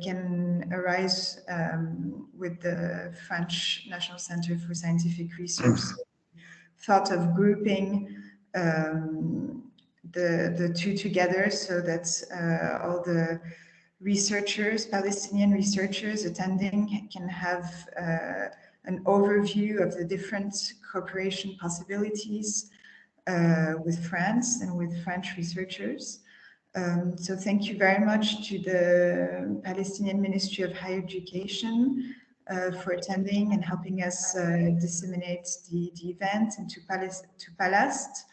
can arise with the French National Center for Scientific Research. Thought of grouping the two together so that all the researchers, Palestinian researchers attending, can have an overview of the different cooperation possibilities with France and with French researchers. So thank you very much to the Palestinian Ministry of Higher Education for attending and helping us disseminate the event, and to Palast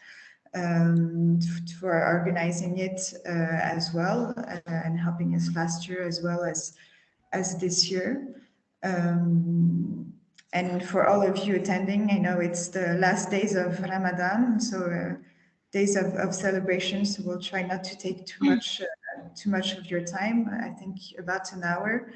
for organizing it as well, and helping us last year as well as this year. And for all of you attending, I know it's the last days of Ramadan, so days of celebration, so we'll try not to take too much of your time. I think about an hour.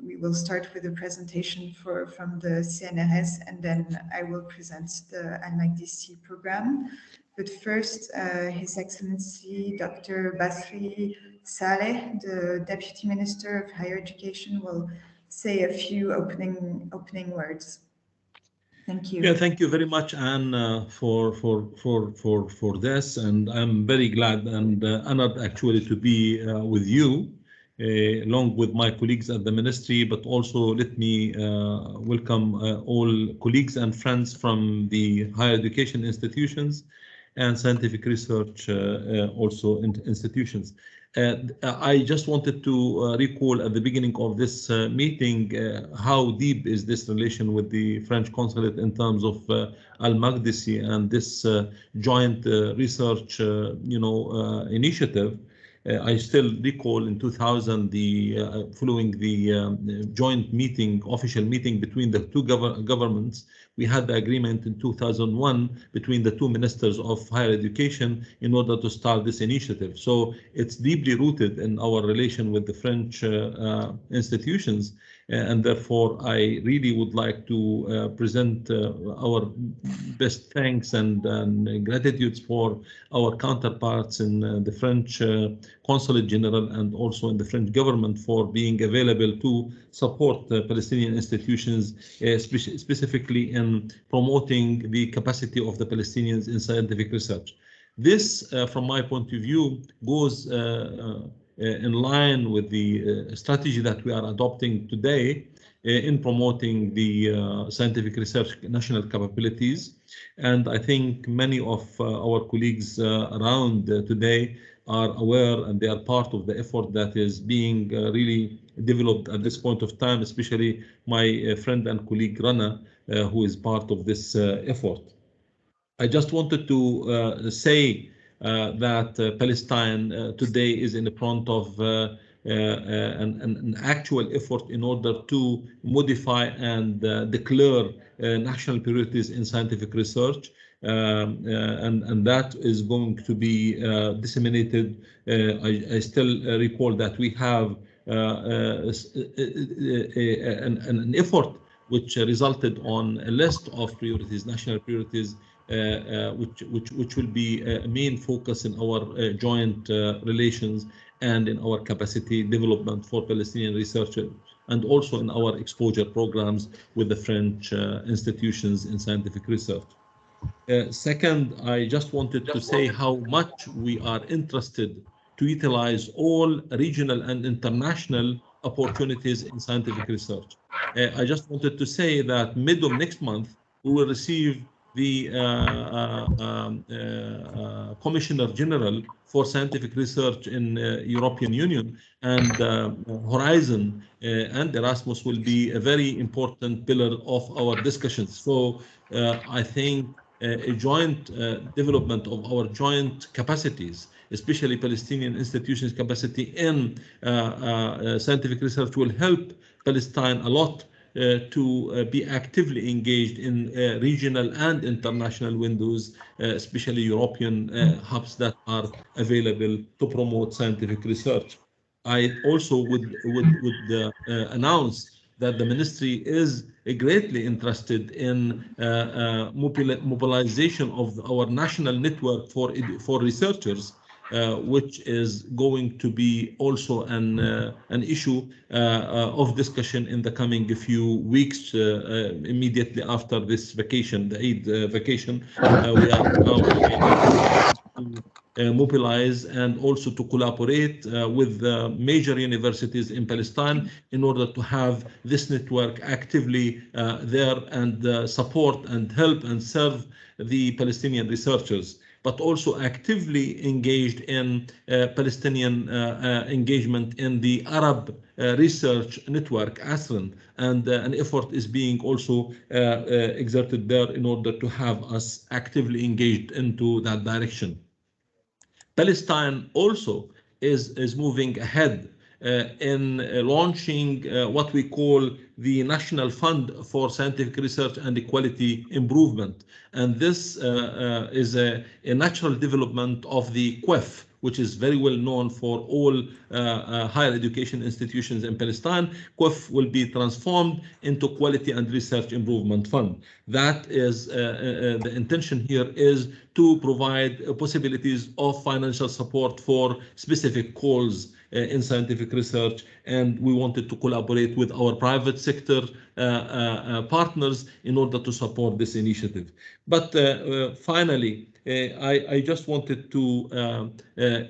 We will start with a presentation from the CNRS, and then I will present the Al-Maqdisi program. But first, His Excellency Dr. Basri Saleh, the Deputy Minister of Higher Education, will say a few opening words. Thank you. Yeah, thank you very much, Anne, for this, and I'm very glad and honored actually to be with you, along with my colleagues at the ministry. But also let me welcome all colleagues and friends from the higher education institutions and scientific research also institutions. I just wanted to recall at the beginning of this meeting how deep is this relation with the French consulate in terms of Al-Maqdisi and this joint research initiative. I still recall in 2000, following the joint meeting, official meeting between the two governments, we had the agreement in 2001 between the two ministers of higher education in order to start this initiative. So it's deeply rooted in our relation with the French institutions. And therefore, I really would like to present our best thanks and gratitude for our counterparts in the French Consulate General and also in the French government for being available to support the Palestinian institutions, specifically in promoting the capacity of the Palestinians in scientific research. This, from my point of view, goes in line with the strategy that we are adopting today in promoting the scientific research national capabilities. And I think many of our colleagues around today are aware, and they are part of the effort that is being really developed at this point of time, especially my friend and colleague Rana, who is part of this effort. I just wanted to say that Palestine today is in the front of an actual effort in order to modify and declare national priorities in scientific research. And that is going to be disseminated. I still recall that we have an effort which resulted on a list of priorities, national priorities, which will be a main focus in our joint relations and in our capacity development for Palestinian researchers, and also in our exposure programs with the French institutions in scientific research. Second, I just wanted to say how much we are interested to utilize all regional and international opportunities in scientific research. I just wanted to say that mid of next month, we will receive the Commissioner General for Scientific Research in European Union, and Horizon and Erasmus will be a very important pillar of our discussions. So I think a joint development of our joint capacities, especially Palestinian institutions' capacity in scientific research, will help Palestine a lot to be actively engaged in regional and international windows, especially European hubs that are available to promote scientific research. I also would announce that the ministry is greatly interested in mobilization of our national network for researchers which is going to be also an issue of discussion in the coming few weeks immediately after this vacation, the Eid vacation. We are now to mobilize and also to collaborate with major universities in Palestine in order to have this network actively there and support and help and serve the Palestinian researchers, but also actively engaged in Palestinian engagement in the Arab research network, ASRN, and an effort is being also exerted there in order to have us actively engaged into that direction. Palestine also is moving ahead in launching what we call the National Fund for Scientific Research and Equality Improvement. And this is a natural development of the QEF, which is very well known for all higher education institutions in Palestine. QEF will be transformed into Quality and Research Improvement Fund. That is the intention here is to provide possibilities of financial support for specific calls in scientific research, and we wanted to collaborate with our private sector partners in order to support this initiative. But finally, I just wanted to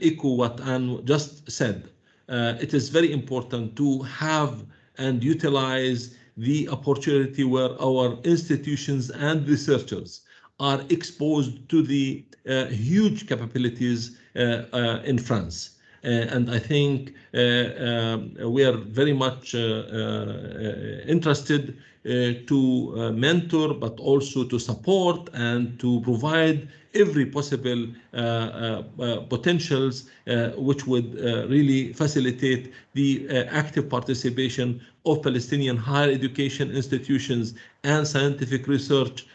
echo what Anne just said. It is very important to have and utilize the opportunity where our institutions and researchers are exposed to the huge capabilities in France. And I think we are very much interested to mentor, but also to support and to provide every possible potentials which would really facilitate the active participation of Palestinian higher education institutions and scientific research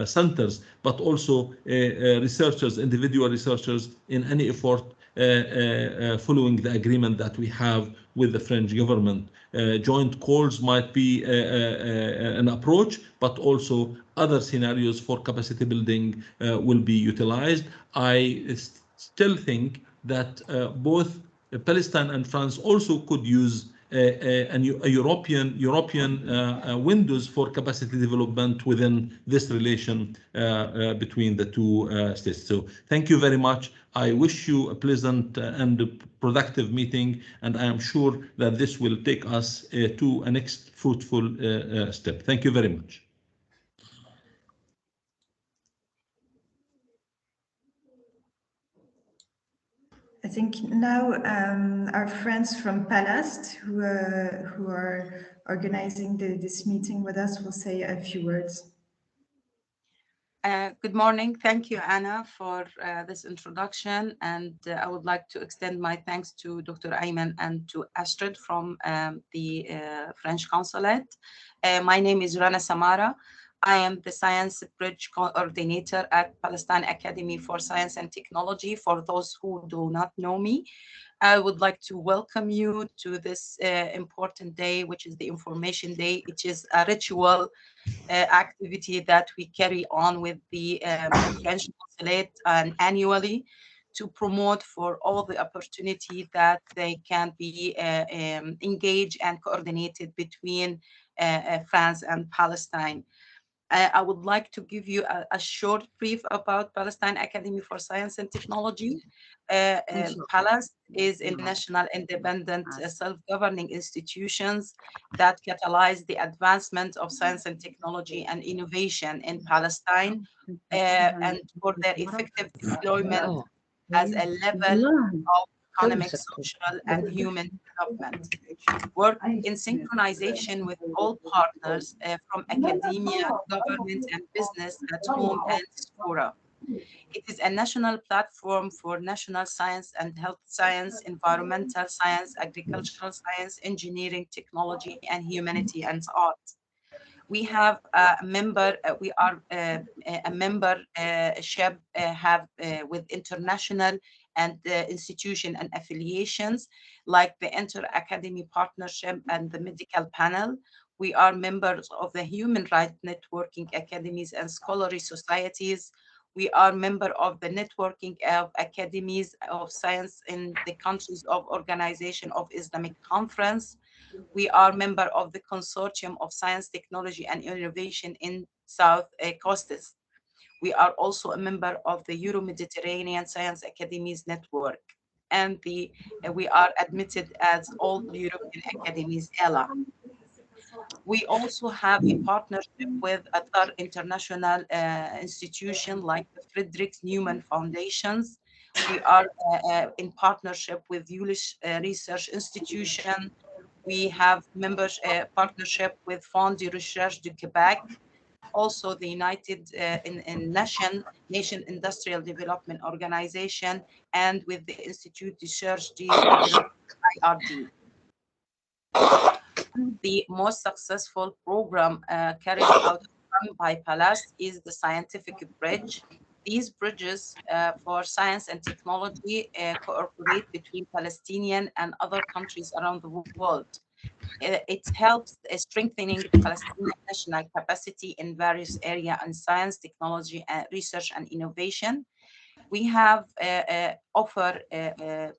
centers, but also researchers, individual researchers in any effort following the agreement that we have with the French government. Joint calls might be an approach, but also other scenarios for capacity building will be utilized. I still think that both Palestine and France also could use a European windows for capacity development within this relation between the two states. So thank you very much. I wish you a pleasant and productive meeting, and I am sure that this will take us to a next fruitful step. Thank you very much. I think now our friends from Palast, who are organizing this meeting with us, will say a few words. Good morning. Thank you, Anna, for this introduction. And I would like to extend my thanks to Dr. Ayman and to Astrid from the French Consulate. My name is Rana Samara. I am the Science Bridge Coordinator at Palestine Academy for Science and Technology. For those who do not know me, I would like to welcome you to this important day, which is the Information Day, which is a ritual activity that we carry on with the French Consulate annually to promote for all the opportunity that they can be engaged and coordinated between France and Palestine. I would like to give you a short brief about Palestine Academy for Science and Technology. PALAST is a national independent self-governing institutions that catalyze the advancement of science and technology and innovation in Palestine and for their effective deployment as a level of economic, social, and human development. Work in synchronization with all partners from academia, government, and business at home and diaspora. It is a national platform for national science and health science, environmental science, agricultural science, engineering, technology, and humanity and art. We have a member, we are a membership have with international and institution and affiliations like the Inter-Academy Partnership and the Medical Panel. We are members of the Human Rights Networking Academies and Scholarly Societies. We are member of the networking of academies of science in the countries of Organization of Islamic Conference. We are member of the Consortium of Science, Technology, and Innovation in South Coast. We are also a member of the Euro-Mediterranean Science Academies Network, and we are admitted as all European Academies ELA. We also have a partnership with other international institutions like the Friedrich Naumann Foundations. We are in partnership with Julish Research Institution. We have partnership with Fonds de Recherche du Québec, also the United Nation Industrial Development Organization, and with the Institut de Recherche du Développement, IRD. The most successful program carried out by PALAST is the Scientific Bridge. These bridges for science and technology cooperate between Palestinian and other countries around the world. It helps strengthening the Palestinian national capacity in various areas in science, technology, research, and innovation. We have offered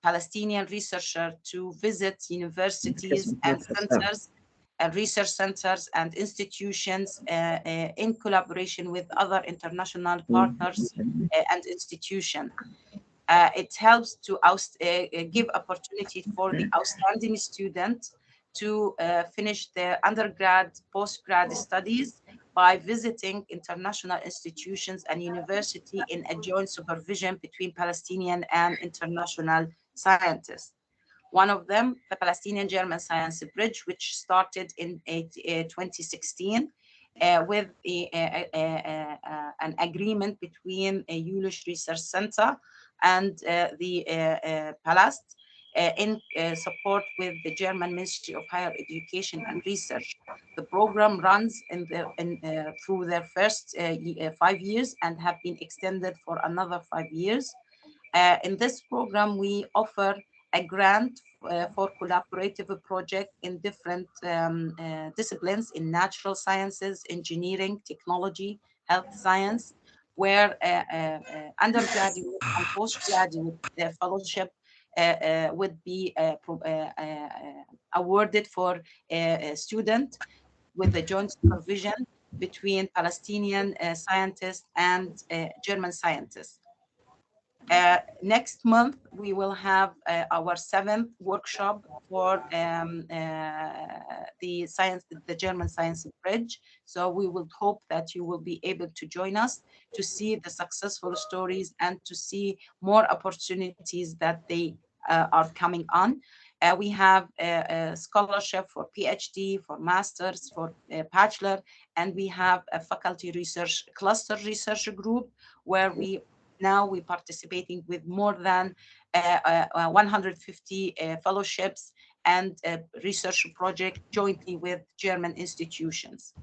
Palestinian researchers to visit universities and centers and research centers and institutions in collaboration with other international partners and institutions. It helps to give opportunity for the outstanding student to finish their undergrad, postgrad studies by visiting international institutions and university in a joint supervision between Palestinian and international scientists. One of them, the Palestinian-German Science Bridge, which started in 2016 with an agreement between a Julish Research Center and the PALAST in support with the German Ministry of Higher Education and Research. The program runs through their first 5 years and have been extended for another 5 years. In this program, we offer a grant for collaborative project in different disciplines in natural sciences, engineering, technology, health science, where undergraduate and postgraduate fellowship would be awarded for a student with the joint supervision between Palestinian scientists and German scientists. Next month, we will have our 7th workshop for the German Science Bridge. So we will hope that you will be able to join us to see the successful stories and to see more opportunities that they are coming on. We have a scholarship for PhD, for masters, for bachelor, and we have a faculty research cluster research group where we're participating with more than 150 fellowships and research project jointly with German institutions.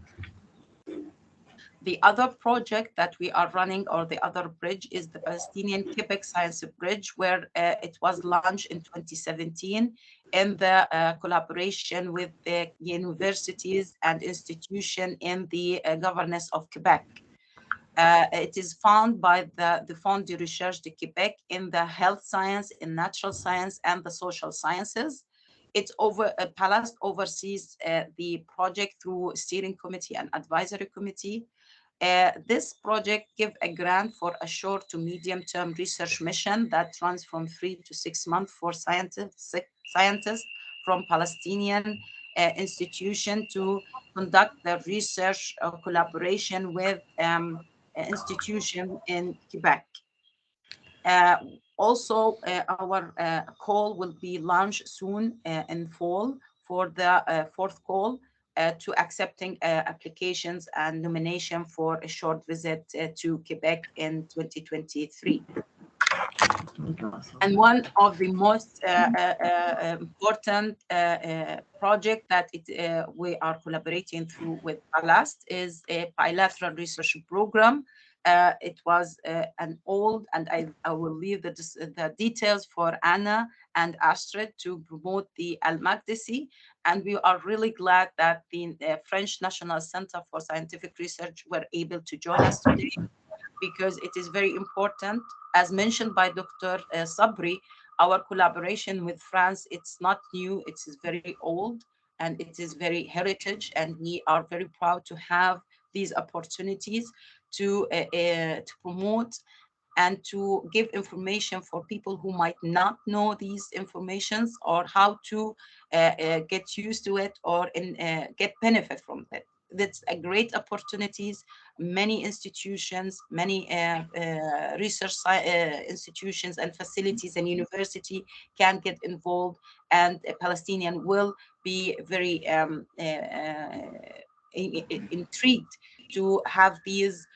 The other project that we are running, or the other bridge, is the Palestinian Quebec Science Bridge, where it was launched in 2017 in the collaboration with the universities and institutions in the governance of Quebec. It is found by the Fonds de Recherche du Québec in the health science, in natural science, and the social sciences. PALAST oversees the project through steering committee and advisory committee. This project gives a grant for a short to medium term research mission that runs from 3 to 6 months for scientists from Palestinian institution to conduct the research collaboration with institution in Quebec. Also, our call will be launched soon in fall for the 4th call to accepting applications and nomination for a short visit to Quebec in 2023. And one of the most important project that we are collaborating through with PALAST is a bilateral research program. It was an old, and I will leave the details for Anna and Astrid to promote the Maqdisi. And we are really glad that the French National Center for Scientific Research were able to join us today. because it is very important. As mentioned by Dr. Sabri, our collaboration with France, it's not new, it is very old, and it is very heritage, and we are very proud to have these opportunities to promote and to give information for people who might not know these informations, or how to get used to it, or get benefit from it. That's a great opportunities. Many institutions, many research institutions and facilities and university can get involved, and a Palestinian will be very intrigued to have these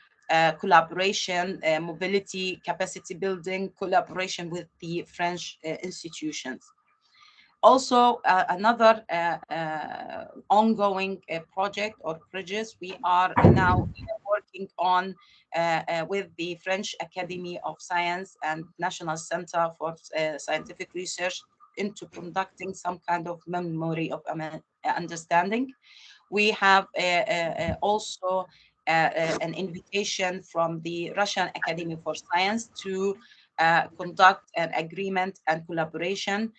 collaboration, mobility, capacity building, collaboration with the French institutions. Also, another ongoing project or projects we are now working on with the French Academy of Science and National Center for Scientific Research into conducting some kind of memory of understanding. We have also an invitation from the Russian Academy for Science to conduct an agreement and collaboration.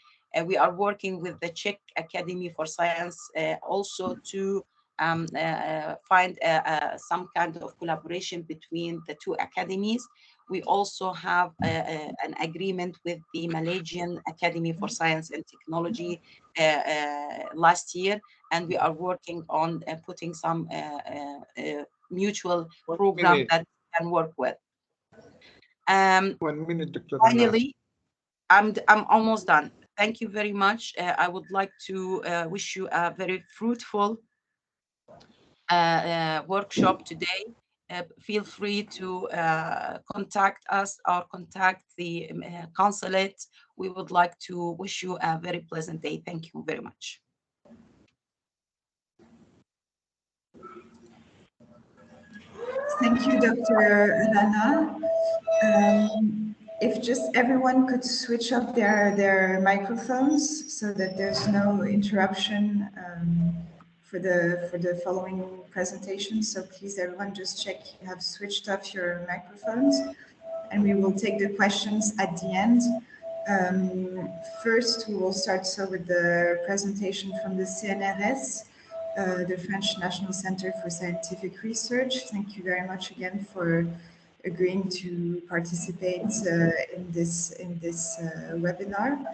We are working with the Czech Academy for Science also to find some kind of collaboration between the two academies. We also have an agreement with the Malaysian Academy for Science and Technology last year, and we are working on putting some mutual program that can work with. 1 minute, Dr. Finally, I'm almost done. Thank you very much. I would like to wish you a very fruitful workshop today. Feel free to contact us or contact the consulate. We would like to wish you a very pleasant day. Thank you very much. Thank you, Dr. Rana. If just everyone could switch up their microphones so that there's no interruption for the following presentation. So please, everyone, just check you have switched off your microphones, and we will take the questions at the end. First, we will start with the presentation from the CNRS, the French National Center for Scientific Research. Thank you very much again for agreeing to participate in this webinar.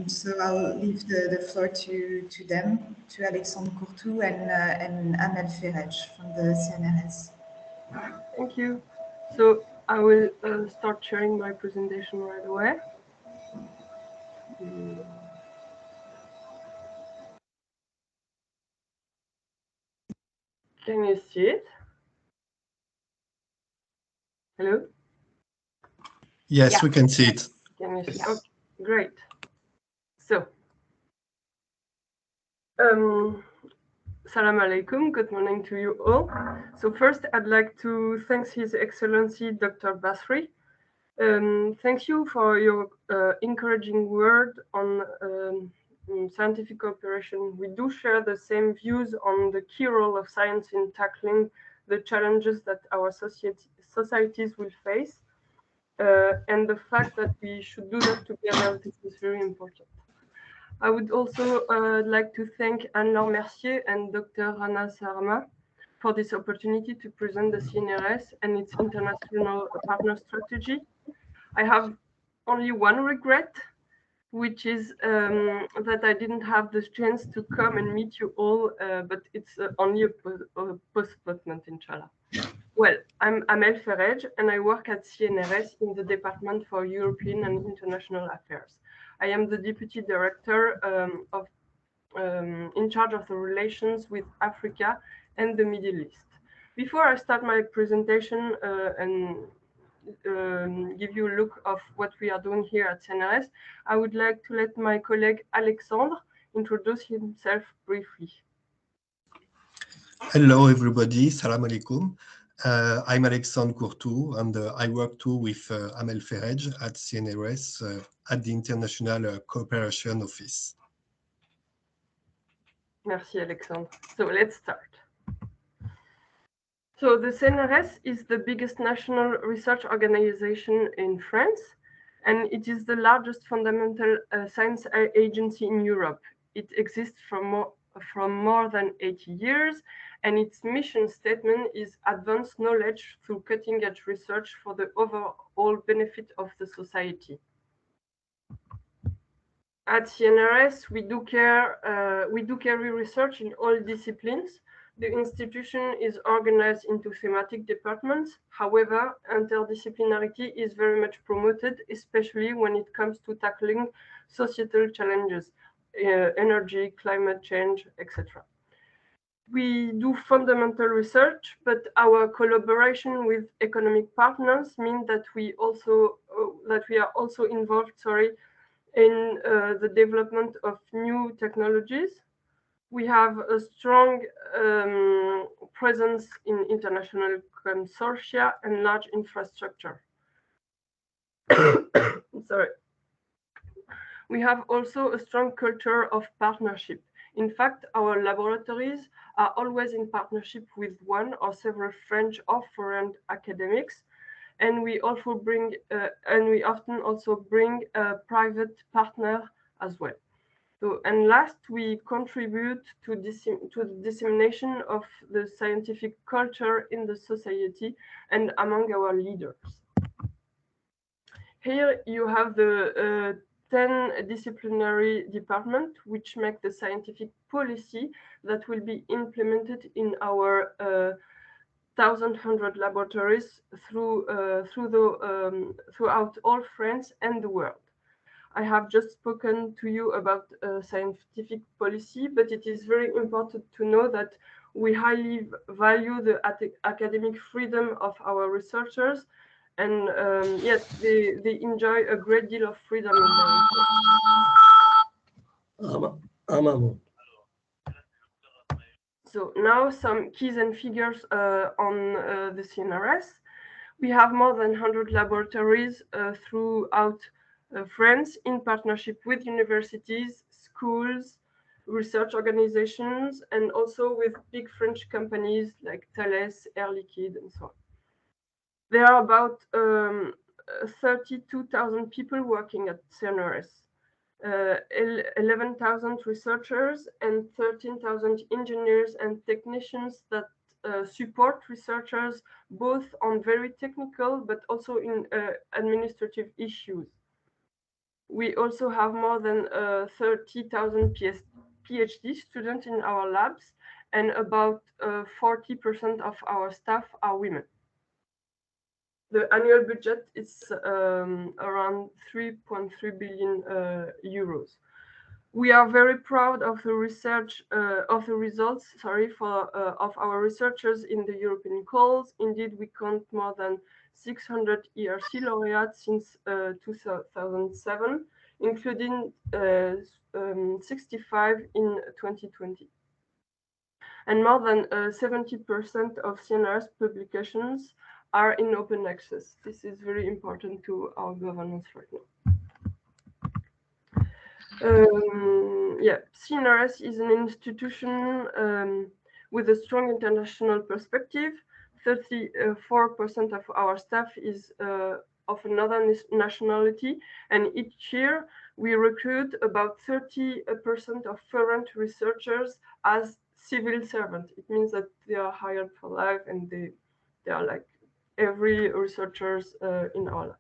So I'll leave the floor to them, to Alexandre Courtou and Amel Ferrej from the CNRS. Thank you. So I will start sharing my presentation right away. Can you see it? Hello? Yes, Yeah. we can see it. Can you see? Okay, great. So, Salam alaikum, good morning to you all. So first, I'd like to thank His Excellency Dr. Basri. Thank you for your encouraging word on scientific cooperation. We do share the same views on the key role of science in tackling the challenges that our societies will face, and the fact that we should do that together. This is very important. I would also like to thank Anne-Laure Mercier and Dr. Rana Sarma for this opportunity to present the CNRS and its international partner strategy. I have only one regret, which is that I didn't have the chance to come and meet you all, but it's only a postponement, inshallah. Well, I'm Amel Ferrej, and I work at CNRS in the Department for European and International Affairs. I am the Deputy Director in charge of the relations with Africa and the Middle East. Before I start my presentation and give you a look of what we are doing here at CNRS, I would like to let my colleague Alexandre introduce himself briefly. Hello, everybody. Salam alaikum. I'm Alexandre Courtou, and I work too with Amel Ferrej at CNRS at the International Cooperation Office. Merci, Alexandre. So let's start. So the CNRS is the biggest national research organization in France, and it is the largest fundamental science agency in Europe. It exists from more than 80 years, and its mission statement is advance knowledge through cutting-edge research for the overall benefit of the society. At CNRS, we do carry research in all disciplines. The institution is organized into thematic departments. However, interdisciplinarity is very much promoted, especially when it comes to tackling societal challenges, energy, climate change, etc. We do fundamental research, but our collaboration with economic partners means that we are also involved, in the development of new technologies. We have a strong presence in international consortia and large infrastructure. Sorry. We have also a strong culture of partnership. In fact, our laboratories are always in partnership with one or several French or foreign academics, and we often also bring a private partner as well. So, and last, we contribute to the dissemination of the scientific culture in the society and among our leaders. Here you have the 10 disciplinary departments which make the scientific policy that will be implemented in our 1,100 laboratories throughout all France and the world. I have just spoken to you about scientific policy, but it is very important to know that we highly value the academic freedom of our researchers, and yes, they enjoy a great deal of freedom in their research. So now some keys and figures on the CNRS. We have more than 100 laboratories throughout France in partnership with universities, schools, research organizations, and also with big French companies like Thales, Air Liquide, and so on. There are about 32,000 people working at CNRS, 11,000 researchers, and 13,000 engineers and technicians that support researchers both on very technical but also in administrative issues. We also have more than 30,000 PhD students in our labs, and about 40% of our staff are women. The annual budget is around 3.3 billion euros. We are very proud of the results of our researchers in the European calls. Indeed, we count more than 600 ERC laureates since 2007, including 65 in 2020. And more than 70% of CNRS publications are in open access. This is very important to our governance right now. CNRS is an institution with a strong international perspective. 34% of our staff is of another nationality, and each year we recruit about 30% of foreign researchers as civil servants. It means that they are hired for life, and they are like every researchers in our lab.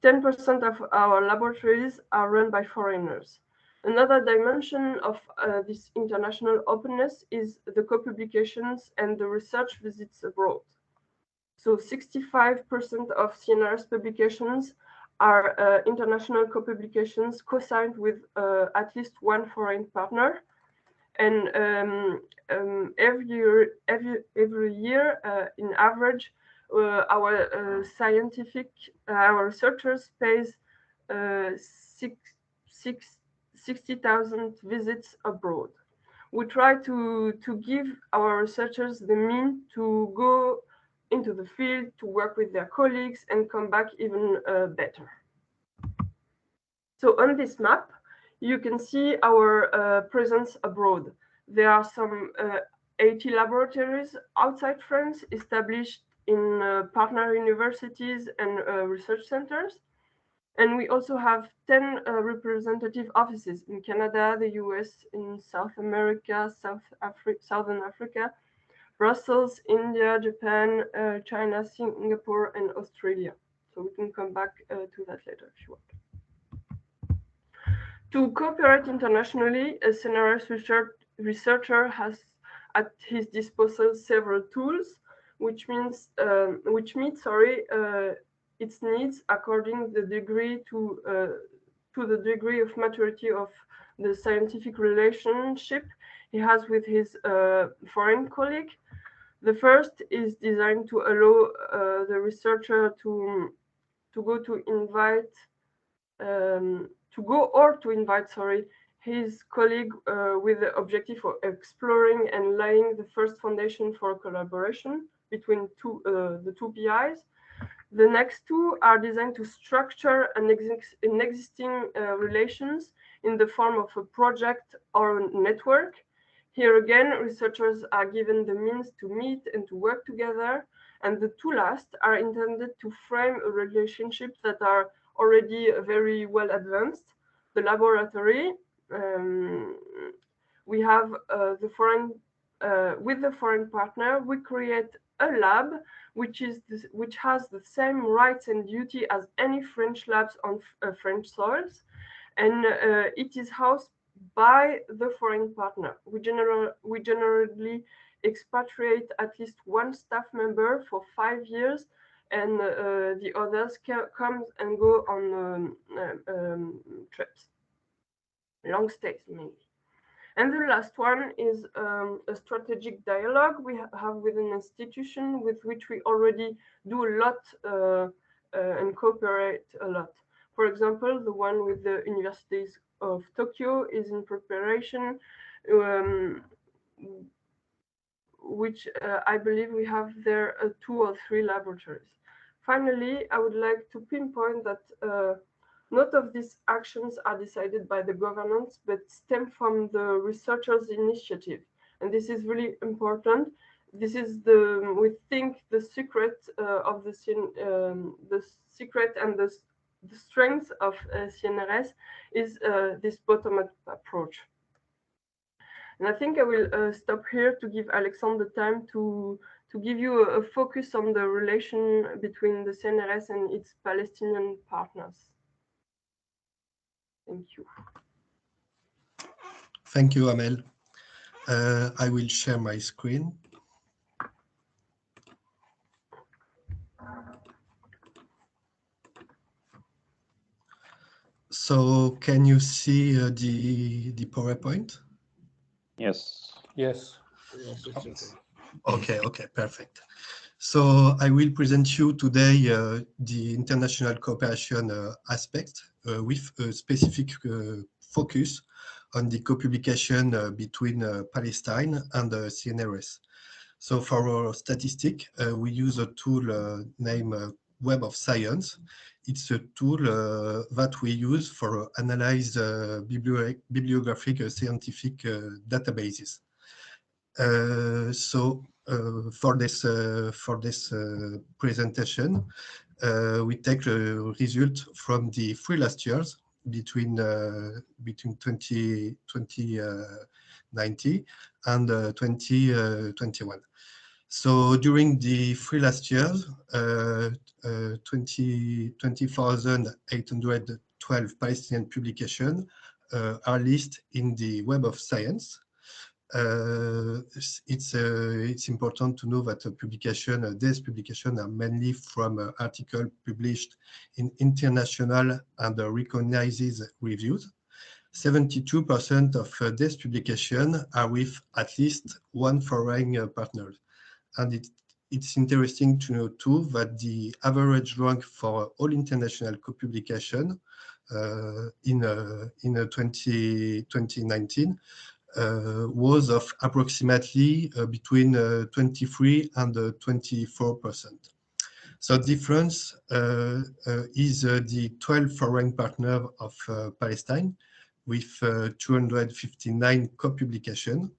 10% of our laboratories are run by foreigners. Another dimension of this international openness is the co-publications and the research visits abroad. So 65% of CNRS publications are international co-publications co-signed with at least one foreign partner. And every year, in average, our researchers pays 60,000 visits abroad. We try to give our researchers the means to go into the field, to work with their colleagues, and come back even better. So on this map, you can see our presence abroad. There are some 80 laboratories outside France established in partner universities and research centers. And we also have 10 representative offices in Canada, the US, in South America, Southern Africa, Brussels, India, Japan, China, Singapore, and Australia. So we can come back to that later if you want. To cooperate internationally, a CNRS researcher has at his disposal several tools, which meet its needs according the degree to the degree of maturity of the scientific relationship he has with his foreign colleague. The first is designed to allow the researcher to invite his colleague with the objective of exploring and laying the first foundation for collaboration between the two PIs. The next two are designed to structure an existing relations in the form of a project or a network. Here again, researchers are given the means to meet and to work together, and the two last are intended to frame a relationship that are already very well advanced. The laboratory, we have with the foreign partner, we create a lab which has the same rights and duty as any French labs on French soils, and it is housed by the foreign partner. We generally expatriate at least one staff member for 5 years, and the others come and go on trips, long stays mainly. And the last one is a strategic dialogue we have with an institution with which we already do a lot and cooperate a lot. For example, the one with the universities of Tokyo is in preparation, which I believe we have there 2 or 3 laboratories. Finally, I would like to pinpoint that none of these actions are decided by the governance, but stem from the researchers' initiative. And this is really important. This is we think the secret of the secret and the strength of CNRS is this bottom-up approach. And I think I will stop here to give Alexandre the time to give you a focus on the relation between the CNRS and its Palestinian partners. Thank you. Thank you, Amel. I will share my screen. So can you see the PowerPoint? Yes. Yes. Okay, perfect. So I will present you today the international cooperation aspect with a specific focus on the co-publication between Palestine and CNRS. So for our statistic, we use a tool named Web of Science. It's a tool that we use for analyze bibliographic scientific databases. So for this presentation, we take the result from the 3 last years between 2019 and 2021. So during the 3 last years, 20,812 Palestinian publications are listed in the Web of Science. It's important to know that these publications are mainly from articles published in international and recognized reviews. 72% of these publications are with at least one foreign partner. And it's interesting to know too that the average rank for all international co-publication in 2019 was of approximately between 23 and 24%. So difference is the 12 foreign partners of Palestine with 259 co-publications,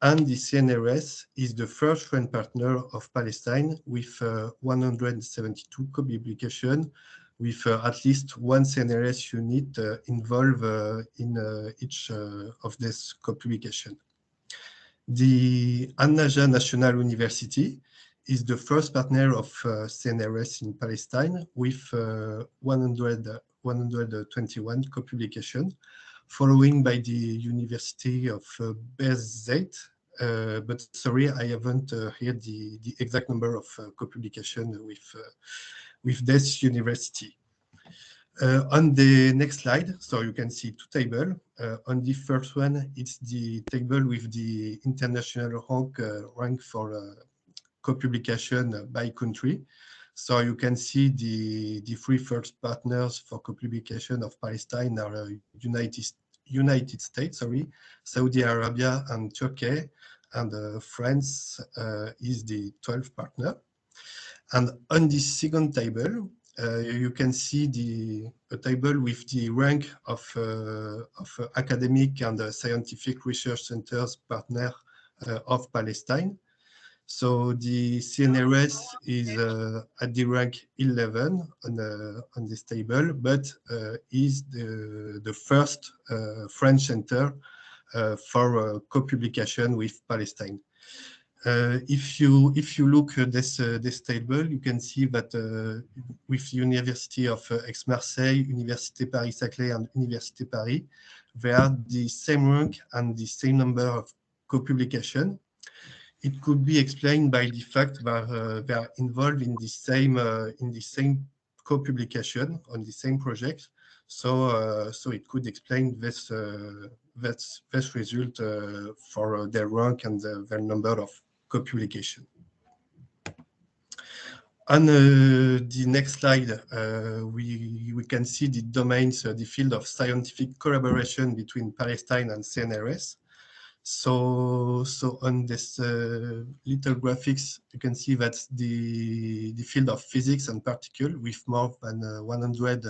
And the CNRS is the first friend partner of Palestine with 172 co-publications, with at least one CNRS unit involved in each of these co-publications. The An-Najah National University is the first partner of CNRS in Palestine with 121 co-publications, following by the University of Berzeit. But sorry, I haven't heard the exact number of co-publications with this university. On the next slide, so you can see two tables. On the first one, it's the table with the international rank for co-publication by country. So you can see the three first partners for co-publication of Palestine are United States, Saudi Arabia and Turkey, and France is the 12th partner. And on the second table, you can see a table with the rank of academic and scientific research centers partner of Palestine. So the CNRS is at the rank 11 on this table, but is the first French center for co-publication with Palestine. If you look at this table, you can see that with University of Aix-Marseille, Université Paris-Saclay, and Université Paris, they are the same rank and the same number of co-publication. It could be explained by the fact that they are involved in the same co-publication on the same project. So it could explain this result for their rank and their number of co-publication. On the next slide, we can see the domains, the field of scientific collaboration between Palestine and CNRS. So on this little graphics, you can see that the field of physics and particle with more than 100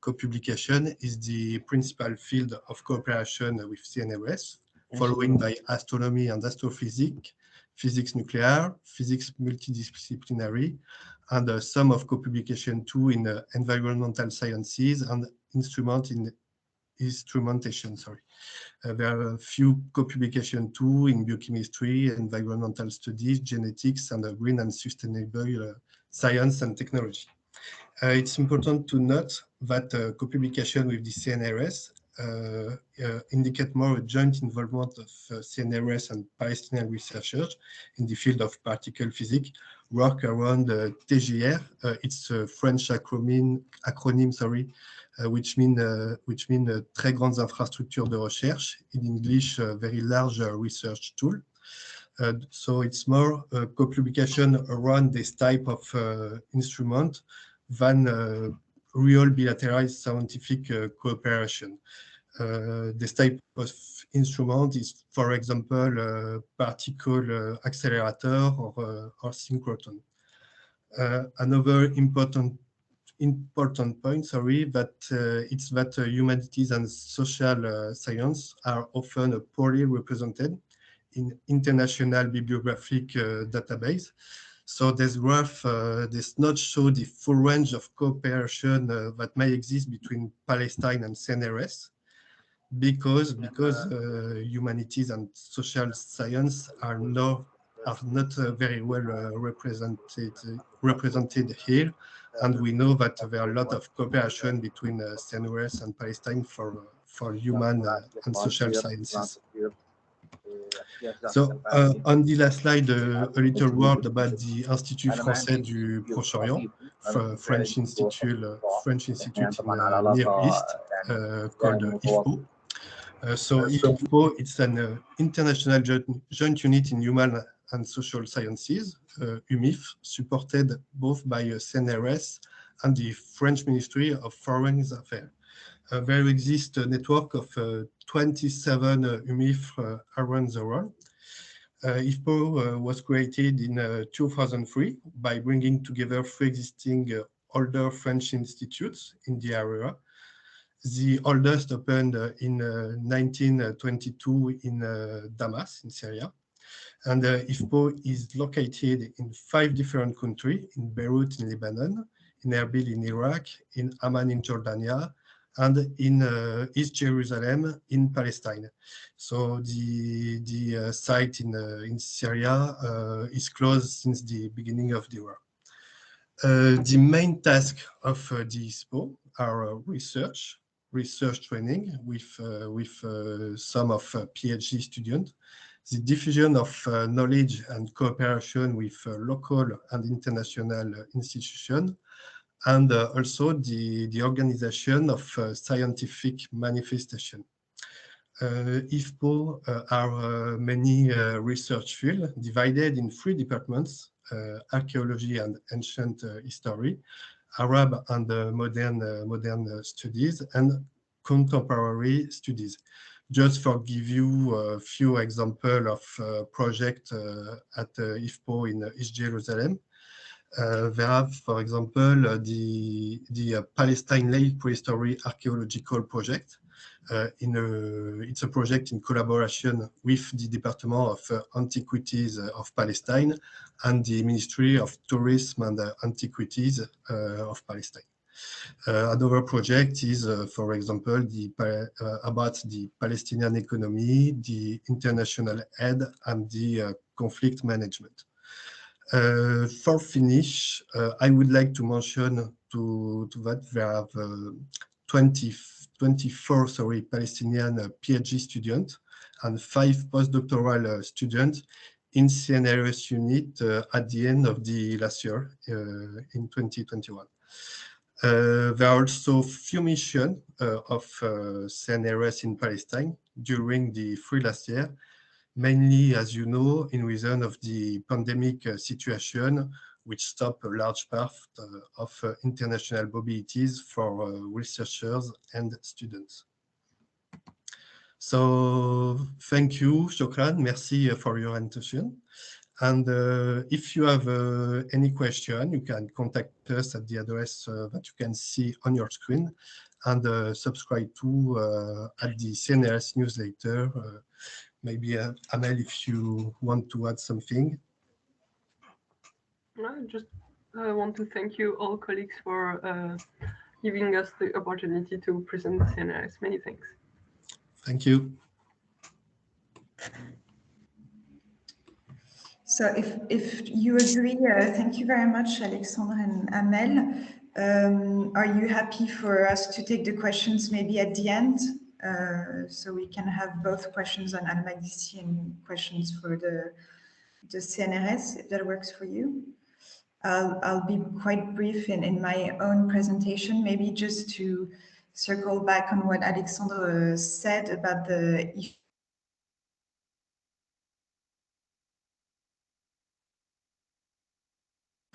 co-publication is the principal field of cooperation with CNRS, following by astronomy and astrophysics, physics nuclear, physics multidisciplinary, and some of co-publication too in environmental sciences and instrumentation. There are a few co-publication too in biochemistry, environmental studies, genetics, and green and sustainable science and technology. It's important to note that co-publication with the CNRS indicate more a joint involvement of CNRS and Palestinian researchers in the field of particle physics, work around TGR. It's a French acronym, which mean très grandes infrastructures de recherche, in English, very large research tool. So it's more co-publication around this type of instrument than real bilateral scientific cooperation. This type of instrument is, for example, particle accelerator or synchrotron. Another important point, it's that humanities and social science are often poorly represented in international bibliographic database. So this graph does not show the full range of cooperation that may exist between Palestine and CNRS, because humanities and social science are not very well represented here, and we know that there are a lot of cooperation between CNRS and Palestine for human and social sciences. So on the last slide, a little word about the Institut Français du Proche-Orient, French Institute in Near East, called IFPO. So IFPO, it's an international joint unit in human and social sciences, UMIF, supported both by CNRS and the French Ministry of Foreign Affairs. There exists a network of 27 UMIF around the world. IFPO was created in 2003 by bringing together three existing older French institutes in the area. The oldest opened in 1922 in Damas, in Syria, And IFPO is located in 5 different countries: in Beirut in Lebanon, in Erbil in Iraq, in Amman in Jordania, and in East Jerusalem in Palestine. So the site in Syria is closed since the beginning of the war. The main task of the IFPO are research training with some of PhD students, the diffusion of knowledge and cooperation with local and international institutions, and also the organization of scientific manifestation. IFPO are many research fields divided in 3 departments: archaeology and ancient history, Arab and modern studies, and contemporary studies. Just for give you a few examples of projects at IFPO in East Jerusalem. They have, for example, the Palestine Late Prehistory Archaeological Project. It's a project in collaboration with the Department of Antiquities of Palestine and the Ministry of Tourism and Antiquities of Palestine. Another project is, for example, about the Palestinian economy, the international aid, and the conflict management. For finish, I would like to mention to that there are 24 Palestinian PhD students and 5 postdoctoral students in CNRS unit at the end of the last year in 2021. There are also few missions of CNRS in Palestine during the 3 last year, mainly, as you know, in reason of the pandemic situation, which stopped a large part of international mobilities for researchers and students. So thank you, Shokran, merci for your attention. And if you have any question, you can contact us at the address that you can see on your screen, and subscribe to at the CNRS newsletter. Maybe Amel, if you want to add something. I just want to thank you all colleagues for giving us the opportunity to present the CNRS. Many thanks. Thank you. So if you agree, thank you very much, Alexandre and Amel. Are you happy for us to take the questions maybe at the end? So we can have both questions on Maqdisi and questions for the CNRS, if that works for you. I'll be quite brief in my own presentation, maybe just to circle back on what Alexandre said about the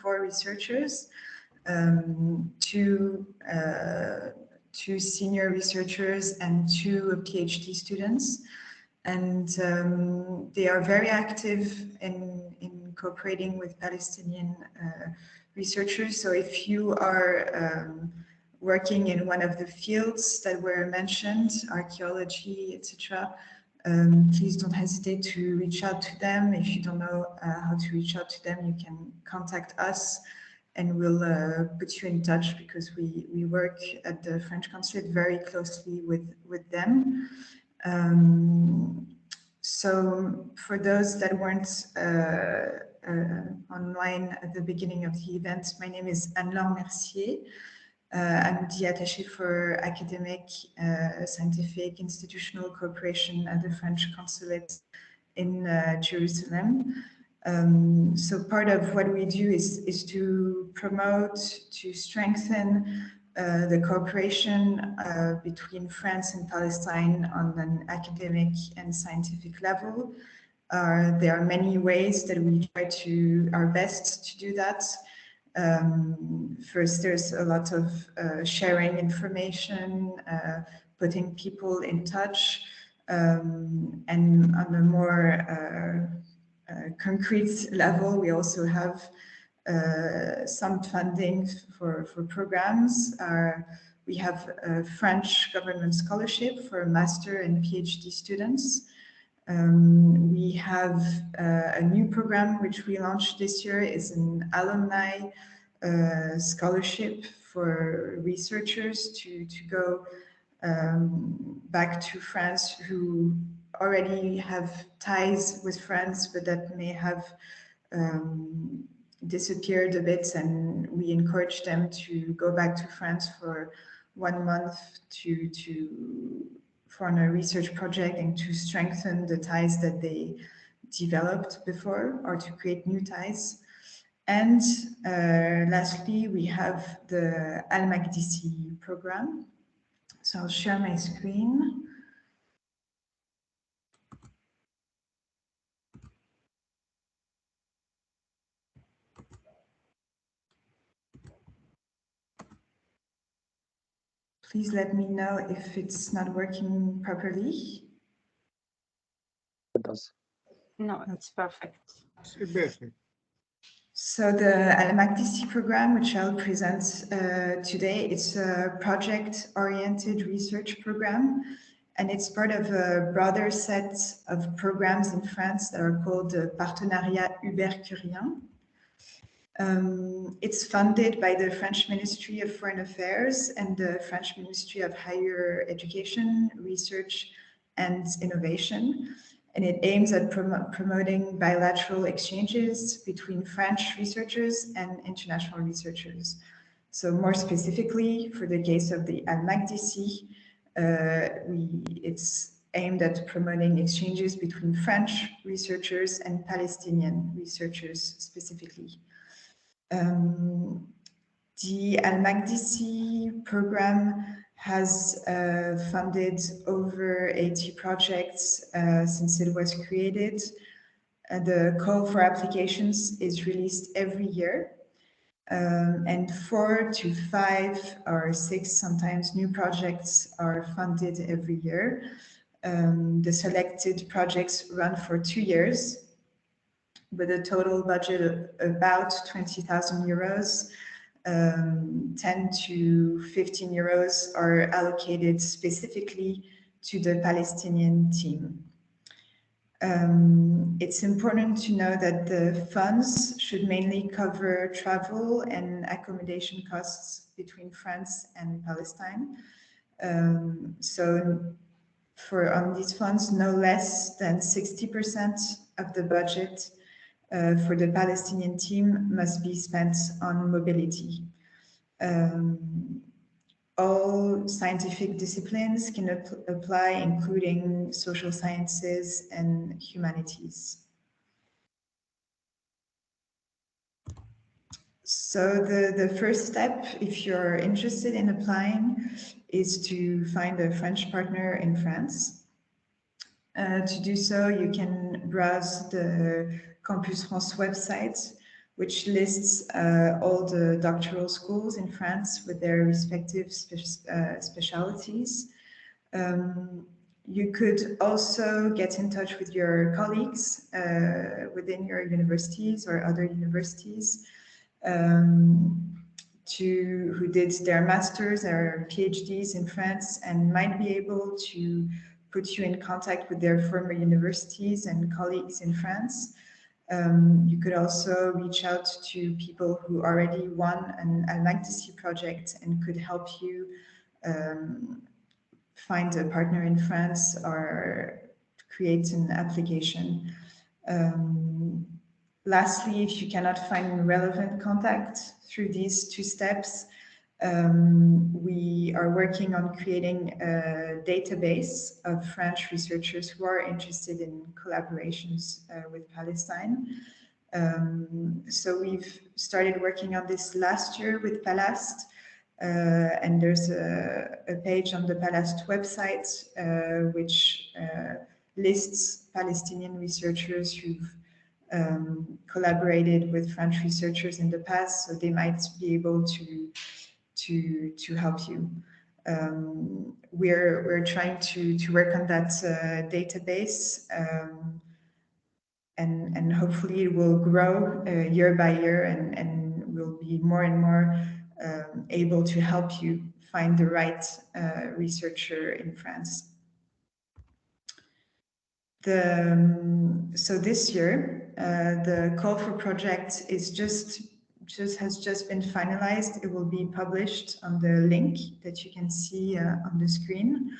for researchers, two senior researchers and 2 PhD students. And they are very active in cooperating with Palestinian researchers. So if you are working in one of the fields that were mentioned, archaeology, etc., please don't hesitate to reach out to them. If you don't know how to reach out to them, you can contact us and we'll put you in touch, because we work at the French consulate very closely with them. So for those that weren't online at the beginning of the event, my name is Anne-Laure Mercier. I'm the attaché for academic, scientific, institutional cooperation at the French consulate in Jerusalem. So part of what we do is to promote, to strengthen the cooperation between France and Palestine on an academic and scientific level. There are many ways that we try our best to do that. First, there's a lot of sharing information, putting people in touch, and on a more concrete level, we also have some funding for programs. We have a French government scholarship for master and PhD students. We have a new program which we launched this year, is an alumni scholarship for researchers to go back to France who already have ties with France, but that may have disappeared a bit, and we encourage them to go back to France for 1 month for a research project and to strengthen the ties that they developed before or to create new ties. And lastly, we have the Al-Maqdisi program. So I'll share my screen. Please let me know if it's not working properly. It does. No, it's perfect. Perfect. So the Al-Maqdisi program, which I'll present today, it's a project-oriented research program, and it's part of a broader set of programs in France that are called the Partenariat Uber-Curien. It's funded by the French Ministry of Foreign Affairs and the French Ministry of Higher Education, Research and Innovation. And it aims at promoting bilateral exchanges between French researchers and international researchers. So more specifically, for the case of the Al-Maqdisi, it's aimed at promoting exchanges between French researchers and Palestinian researchers specifically. The Al-Maqdisi program has funded over 80 projects since it was created. The call for applications is released every year, and 4 to 5 or 6 sometimes new projects are funded every year. The selected projects run for 2 years with a total budget of about 20,000 euros. 10 to 15 euros are allocated specifically to the Palestinian team. It's important to know that the funds should mainly cover travel and accommodation costs between France and Palestine. So on these funds, no less than 60% of the budget for the Palestinian team must be spent on mobility. All scientific disciplines can apply, including social sciences and humanities. So the first step, if you're interested in applying, is to find a French partner in France. To do so, you can browse the Campus France website, which lists all the doctoral schools in France with their respective specialities. You could also get in touch with your colleagues within your universities or other universities who did their masters or PhDs in France and might be able to put you in contact with their former universities and colleagues in France. You could also reach out to people who already won an Al-Maqdisi project and could help you find a partner in France or create an application. Lastly, if you cannot find relevant contact through these 2 steps, we are working on creating a database of French researchers who are interested in collaborations with Palestine. So we've started working on this last year with Palast, and there's a page on the Palast website which lists Palestinian researchers who've collaborated with French researchers in the past, so they might be able to help you. We're trying to work on that database, and hopefully it will grow year by year, and we'll be more and more able to help you find the right researcher in France. So this year, the call for project is has just been finalized. It will be published on the link that you can see on the screen.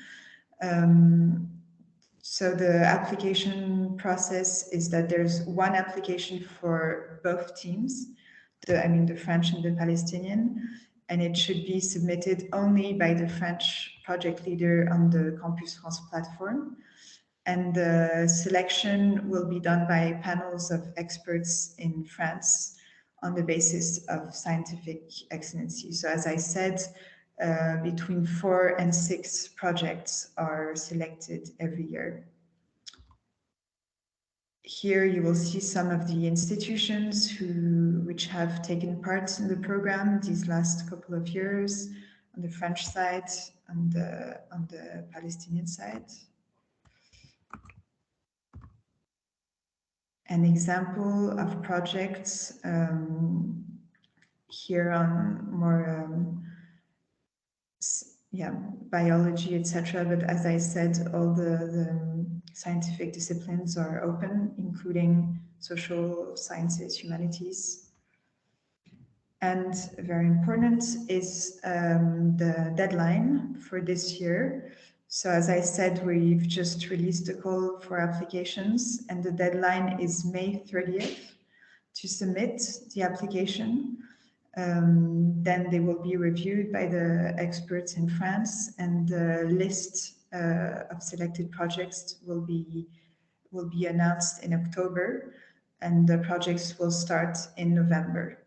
So the application process is that there's one application for both teams, the French and the Palestinian, and it should be submitted only by the French project leader on the Campus France platform. And the selection will be done by panels of experts in France on the basis of scientific excellency. So as I said, between 4 and 6 projects are selected every year. Here you will see some of the institutions which have taken part in the program these last couple of years on the French side, on the Palestinian side. An example of projects here on more biology, etc. But as I said, all the scientific disciplines are open, including social sciences, humanities. And very important is the deadline for this year. So as I said, we've just released a call for applications, and the deadline is May 30th to submit the application. Then they will be reviewed by the experts in France, and the list of selected projects will be announced in October, and the projects will start in November.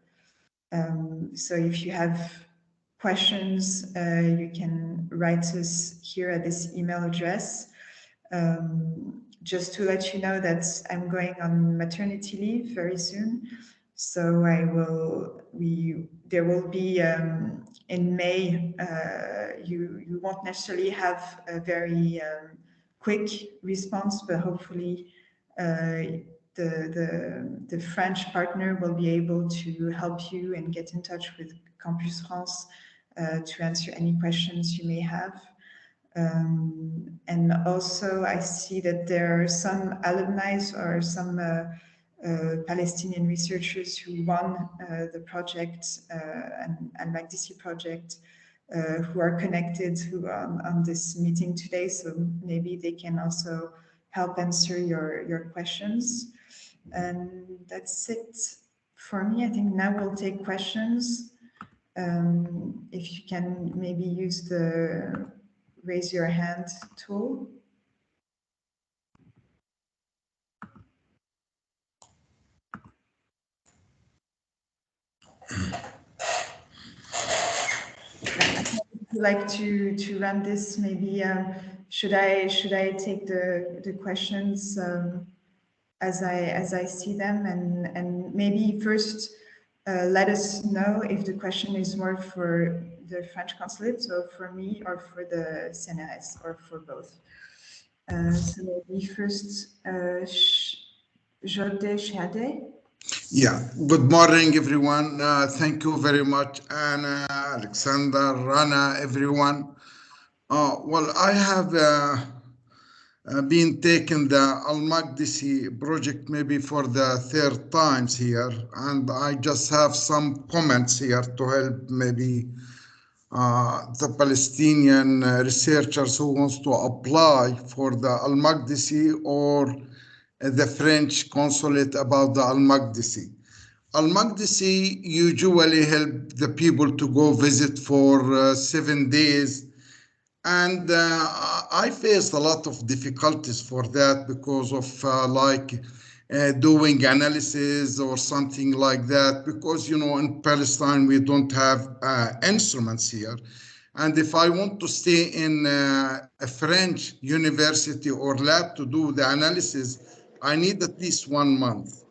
So if you have questions, you can write us here at this email address. Just to let you know that I'm going on maternity leave very soon. So there will be in May, you won't necessarily have a very quick response, but hopefully the French partner will be able to help you and get in touch with Campus France to answer any questions you may have. And also I see that there are some alumni or some Palestinian researchers who won the project and Maqdisi project who are connected on this meeting today. So maybe they can also help answer your questions. And that's it for me. I think now we'll take questions. If you can maybe use the raise your hand tool. I'd like to run this. Maybe should I take the questions as I see them, and maybe first let us know if the question is more for the French consulate, so for me, or for the CNRS, or for both. So maybe first, Jodeh Shihadeh. Yeah, good morning, everyone. Thank you very much, Anna, Alexander, Rana, everyone. Well, I have been taking the Al-Maqdisi project maybe for the third times here, and I just have some comments here to help maybe the Palestinian researchers who wants to apply for the Al-Maqdisi or the French consulate about the Al-Maqdisi. Al-Maqdisi usually help the people to go visit for 7 days. And I faced a lot of difficulties for that because of doing analysis or something like that, because, you know, in Palestine, we don't have instruments here. And if I want to stay in a French university or lab to do the analysis, I need at least 1 month.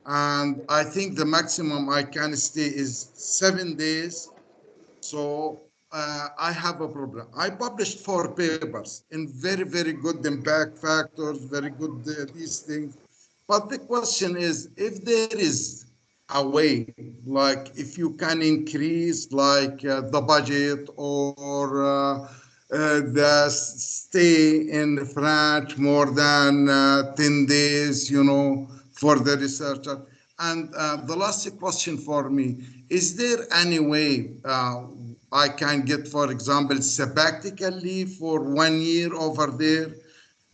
And I think the maximum I can stay is 7 days. So I have a problem. I published 4 papers in very, very good impact factors, very good these things. But the question is, if there is a way, like if you can increase like the budget or the stay in France more than 10 days, you know, for the researcher. And the last question for me, is there any way I can get, for example, sabbatical leave for 1 year over there?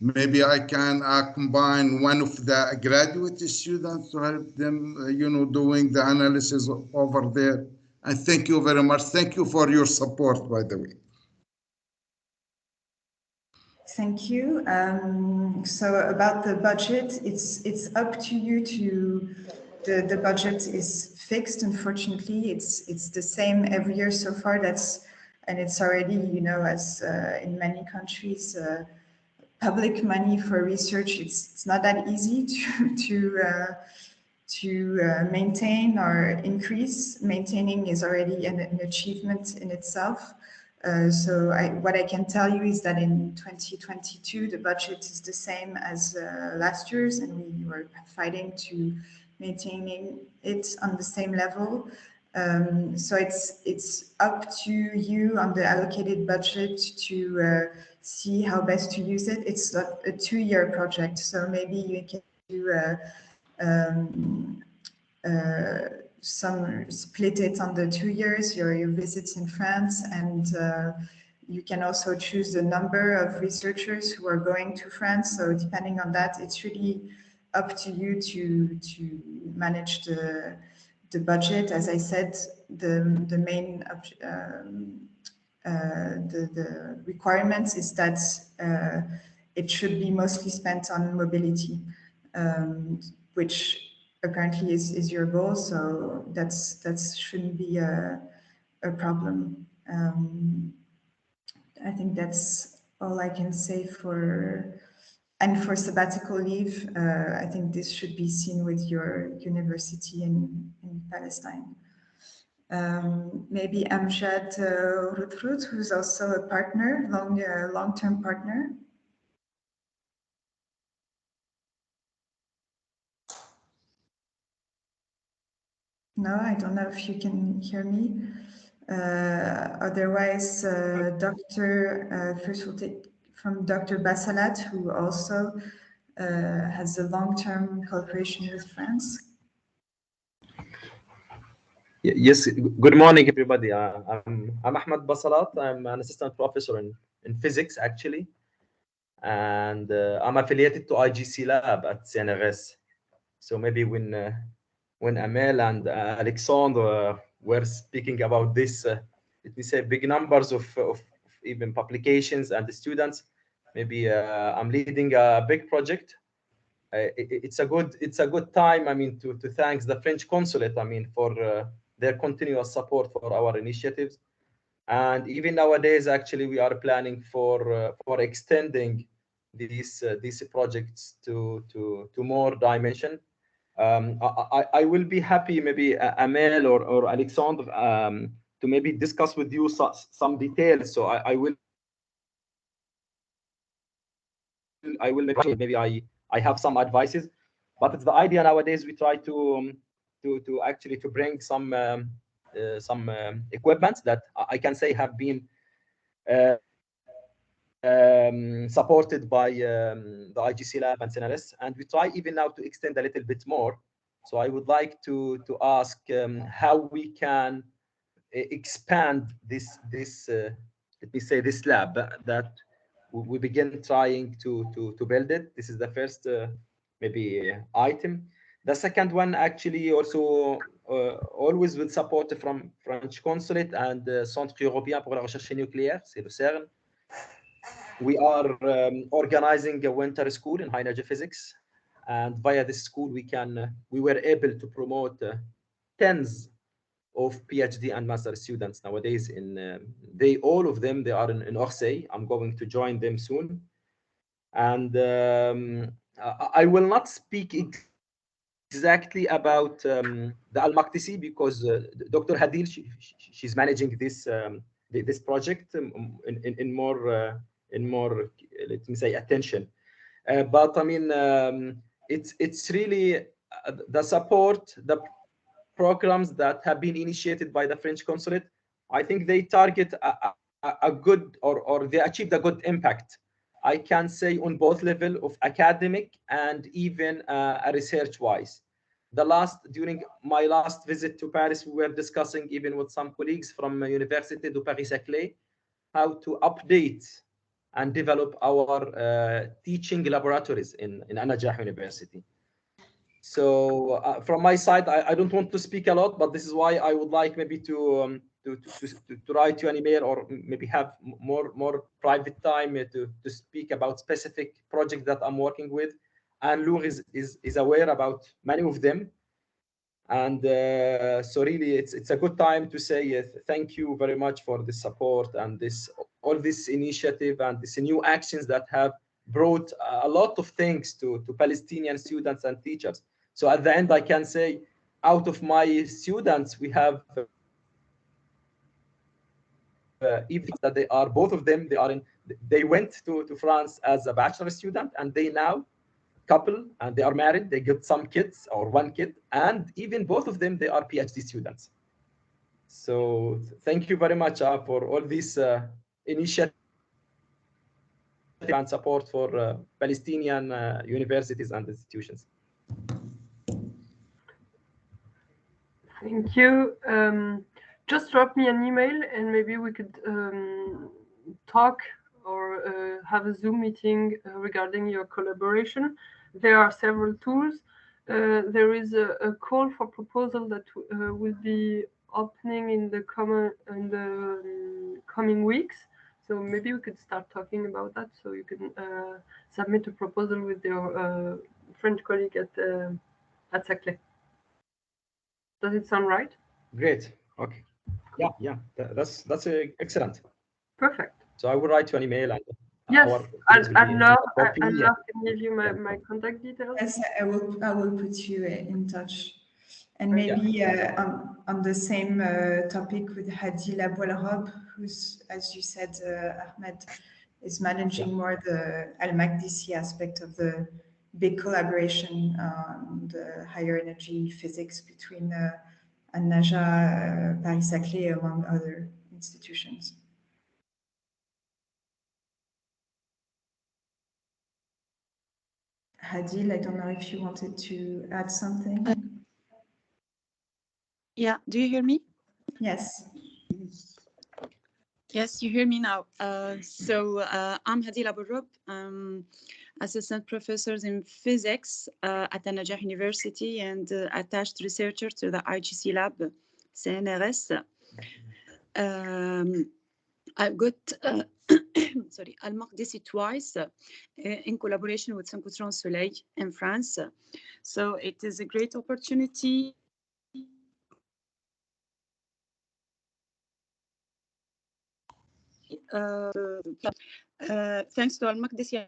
Maybe I can combine one of the graduate students to help them, you know, doing the analysis over there. And thank you very much. Thank you for your support, by the way. Thank you. So about the budget, it's up to you to, the budget is fixed. Unfortunately, it's the same every year so far. And it's already, you know, as in many countries, public money for research. It's not that easy to maintain or increase. Maintaining is already an achievement in itself. So what I can tell you is that in 2022, the budget is the same as last year's, and we were fighting to maintaining it on the same level. So it's up to you on the allocated budget to see how best to use it. It's a 2-year project, so maybe you can do some split it on the 2 years, your visits in France, and you can also choose the number of researchers who are going to France. So depending on that, it's really up to you to manage the budget. As I said, the main the requirements is that it should be mostly spent on mobility, which apparently is your goal. So that shouldn't be a problem. I think that's all I can say for. And for sabbatical leave, I think this should be seen with your university in Palestine. Maybe Amjad Rutrut, who's also a partner, long-term partner. No, I don't know if you can hear me. Otherwise, first we'll take from Dr. Basalat, who also has a long-term cooperation with France. Yes, good morning, everybody. I'm Ahmed Basalat. I'm an assistant professor in physics, actually. And I'm affiliated to IGC lab at CNRS. So maybe when Amel and Alexandre were speaking about this, let me say, big numbers of even publications and the students, maybe I'm leading a big project. It's a good time, I mean, to thank the French consulate, I mean, for their continuous support for our initiatives. And even nowadays, actually, we are planning for extending these projects to more dimension. I will be happy, maybe Amel or Alexandre, to maybe discuss with you some details. So I will maybe I have some advices, but it's the idea nowadays. We try to actually to bring some equipment that I can say have been supported by the IGC lab and CNRS, and we try even now to extend a little bit more. So I would like to ask how we can expand this let me say this lab that we begin trying to build it. This is the first maybe item. The second one, actually, also always with support from French consulate and Centre Européen pour la Recherche Nucléaire, c'est le CERN. We are organizing a winter school in high energy physics, and via this school we were able to promote tens of PhD and master students nowadays. All of them they are in Orsay. I'm going to join them soon, and I will not speak exactly about the Al Maqdisi because Dr. Hadil she's managing this this project in more let me say attention, but I mean it's really the support, the programs that have been initiated by the French consulate. I think they target a good or they achieved a good impact. I can say on both level of academic and even research-wise. During my last visit to Paris, we were discussing even with some colleagues from Université de Paris-Saclay how to update and develop our teaching laboratories in An-Najah University. So from my side, I don't want to speak a lot, but this is why I would like maybe to write you an email or maybe have more private time to speak about specific projects that I'm working with. And Lour is aware about many of them. And so really, it's a good time to say thank you very much for the support and all this initiative and these new actions that have brought a lot of things to Palestinian students and teachers. So at the end, I can say, out of my students, we have even that they are both of them. They went to France as a bachelor student, and they now couple and they are married. They get some kids or one kid, and even both of them they are PhD students. So thank you very much for all these initiatives and support for Palestinian universities and institutions. Thank you. Just drop me an email and maybe we could talk or have a Zoom meeting regarding your collaboration. There are several tools. There is a call for proposal that will be opening in the coming weeks. So maybe we could start talking about that. So you can submit a proposal with your French colleague at Saclay. Does it sound right? Great. Okay. Yeah. That's excellent. Perfect. So I will write you an email. And yes, I'd love to give you my contact details. Yes, I will put you in touch. And maybe on the same topic with Hadi Laboualrob, who's, as you said, Ahmed, is managing more the Al-Maqdisi aspect of the big collaboration on the higher energy physics between An-Najah, Paris-Saclay, among other institutions. Hadil, I don't know if you wanted to add something. Yeah, do you hear me? Yes. Yes, you hear me now. I'm Hadi Laboualrob, assistant professor in physics at An-Najah University and attached researcher to the IGC lab, CNRS. I've got Al-Maqdisi twice in collaboration with Synchrotron Soleil in France. So it is a great opportunity. Thanks to Al-Maqdisi,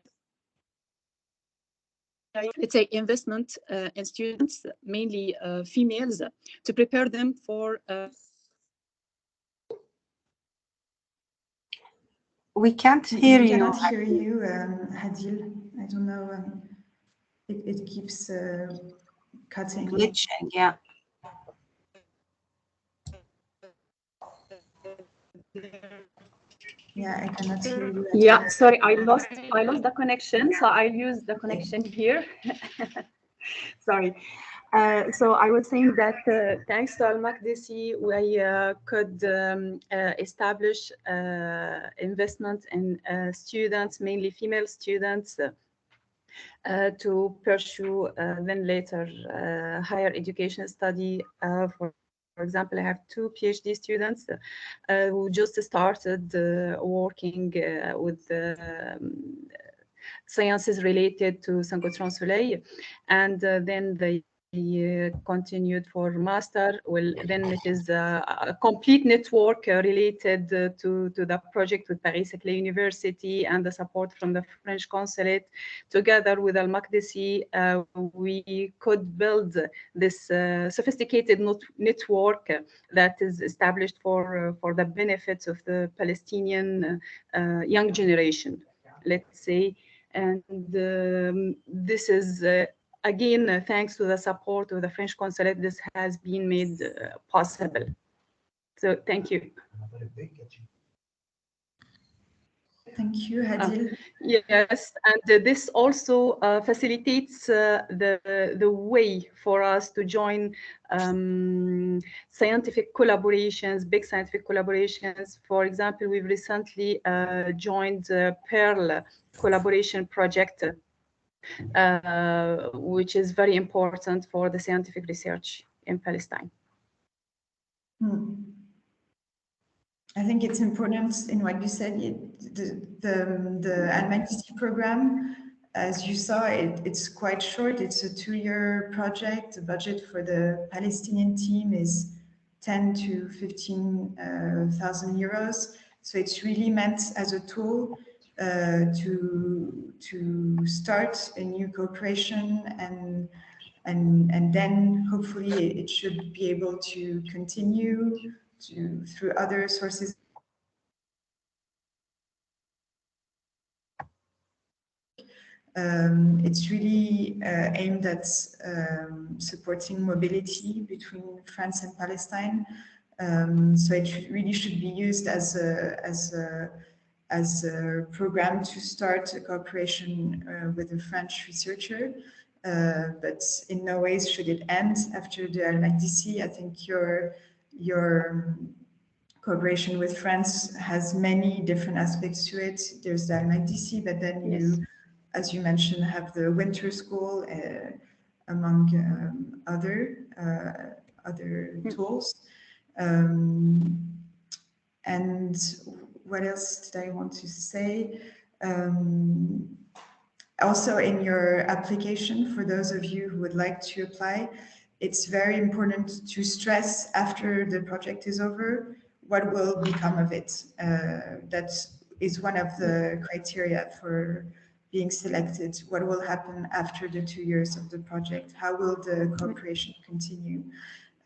it's an investment in students, mainly females, to prepare them for. We can't hear you. We cannot hear you, Hadil. I don't know. It keeps cutting. Glitching, yeah. Yeah, I cannot hear you. Yeah, sorry, I lost the connection, so I'll use the connection here. Sorry. So I was saying that thanks to Al-Maqdisi, we could establish investment in students, mainly female students, to pursue then later higher education study. For example, I have 2 PhD students who just started working with sciences related to Synchrotron Soleil, and then they continued for master. Well, then it is a complete network related to the project with Paris-Saclay University and the support from the French consulate. Together with Al-Maqdisi, we could build this sophisticated network that is established for the benefits of the Palestinian young generation, let's say. And this is again, thanks to the support of the French consulate, this has been made possible. So thank you. Thank you, Hadil. Yes, and this also facilitates the way for us to join scientific collaborations, big scientific collaborations. For example, we've recently joined the Pearl collaboration project, which is very important for the scientific research in Palestine. I think it's important in what you said, the Al-Maqdisi program, as you saw, it's quite short. It's a 2-year project. The budget for the Palestinian team is 10 to 15,000 euros. So it's really meant as a tool to start a new cooperation, and then hopefully it should be able to continue through other sources. It's really aimed at supporting mobility between France and Palestine. So it really should be used as a program to start a cooperation with a French researcher. But in no ways should it end after the Al-Maqdisi. I think your cooperation with France has many different aspects to it. There's the Al-Maqdisi, but then you, as you mentioned, have the winter school among other tools. And what else did I want to say? Also, in your application, for those of you who would like to apply, it's very important to stress after the project is over, what will become of it. That is one of the criteria for being selected. What will happen after the 2 years of the project? How will the cooperation continue?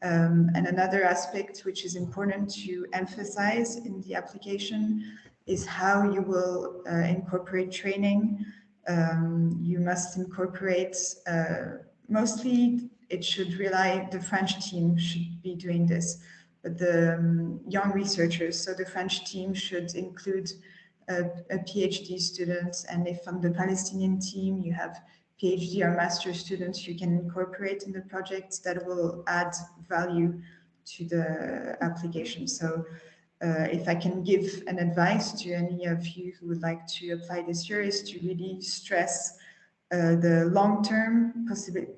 And another aspect which is important to emphasize in the application is how you will incorporate training. You must incorporate, mostly it should rely, the French team should be doing this, but the young researchers, so the French team should include a PhD student, and if on the Palestinian team you have PhD or master students you can incorporate in the project, that will add value to the application. So if I can give an advice to any of you who would like to apply this year, is to really stress the long-term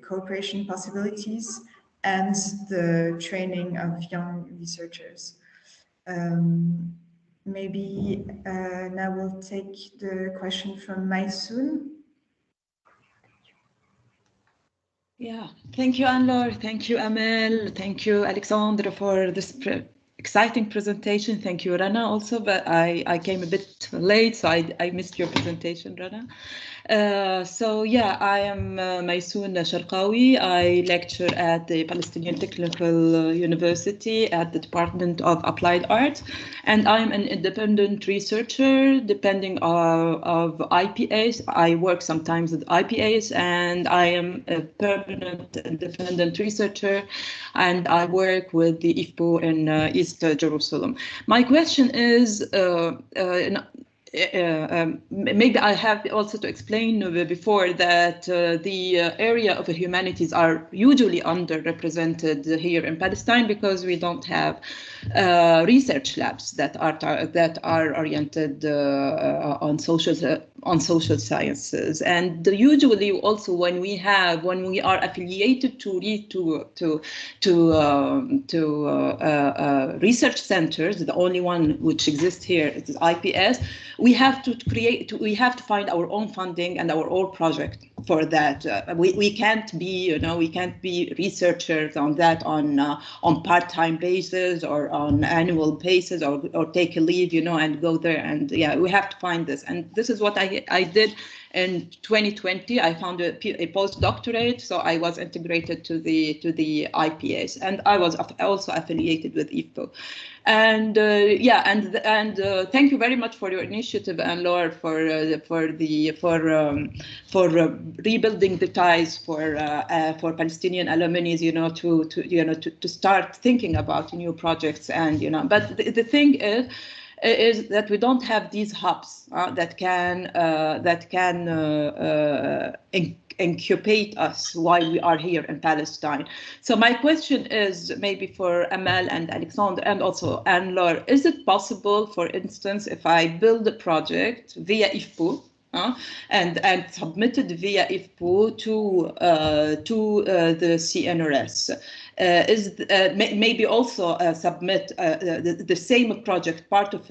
cooperation possibilities and the training of young researchers. Maybe now we'll take the question from Maysoon. Yeah, thank you, Anne-Laure. Thank you, Amel. Thank you, Alexandre, for this exciting presentation. Thank you, Rana, also, but I came a bit late, so I missed your presentation, Rana. So yeah, I am Maysoon Sharqawi. I lecture at the Palestinian Technical University at the Department of Applied Arts, and I'm an independent researcher depending of IPAs. I work sometimes with IPAs, and I am a permanent independent researcher, and I work with the IFPO in East Jerusalem. My question is, maybe I have also to explain before that the area of the humanities are usually underrepresented here in Palestine because we don't have research labs that are oriented on social sciences, and usually also when we are affiliated to research centers, the only one which exists here is IPS. We have to find our own funding and our own project for that. We can't be researchers on that on part-time basis or on annual basis or take a leave, and go there, and yeah, we have to find this. And this is what I did in 2020. I found a postdoctorate, so I was integrated to the IPS, and I was also affiliated with IFPO. And thank you very much for your initiative, Anne-Laure, for rebuilding the ties for Palestinian alumni, to start thinking about new projects. And but the thing is, is that we don't have these hubs that can incubate us while we are here in Palestine. So my question is maybe for Amal and Alexandre and also Anne-Laure, is it possible, for instance, if I build a project via IFPO, and submitted via IFPO to the CNRS, maybe also submit the same project. Part of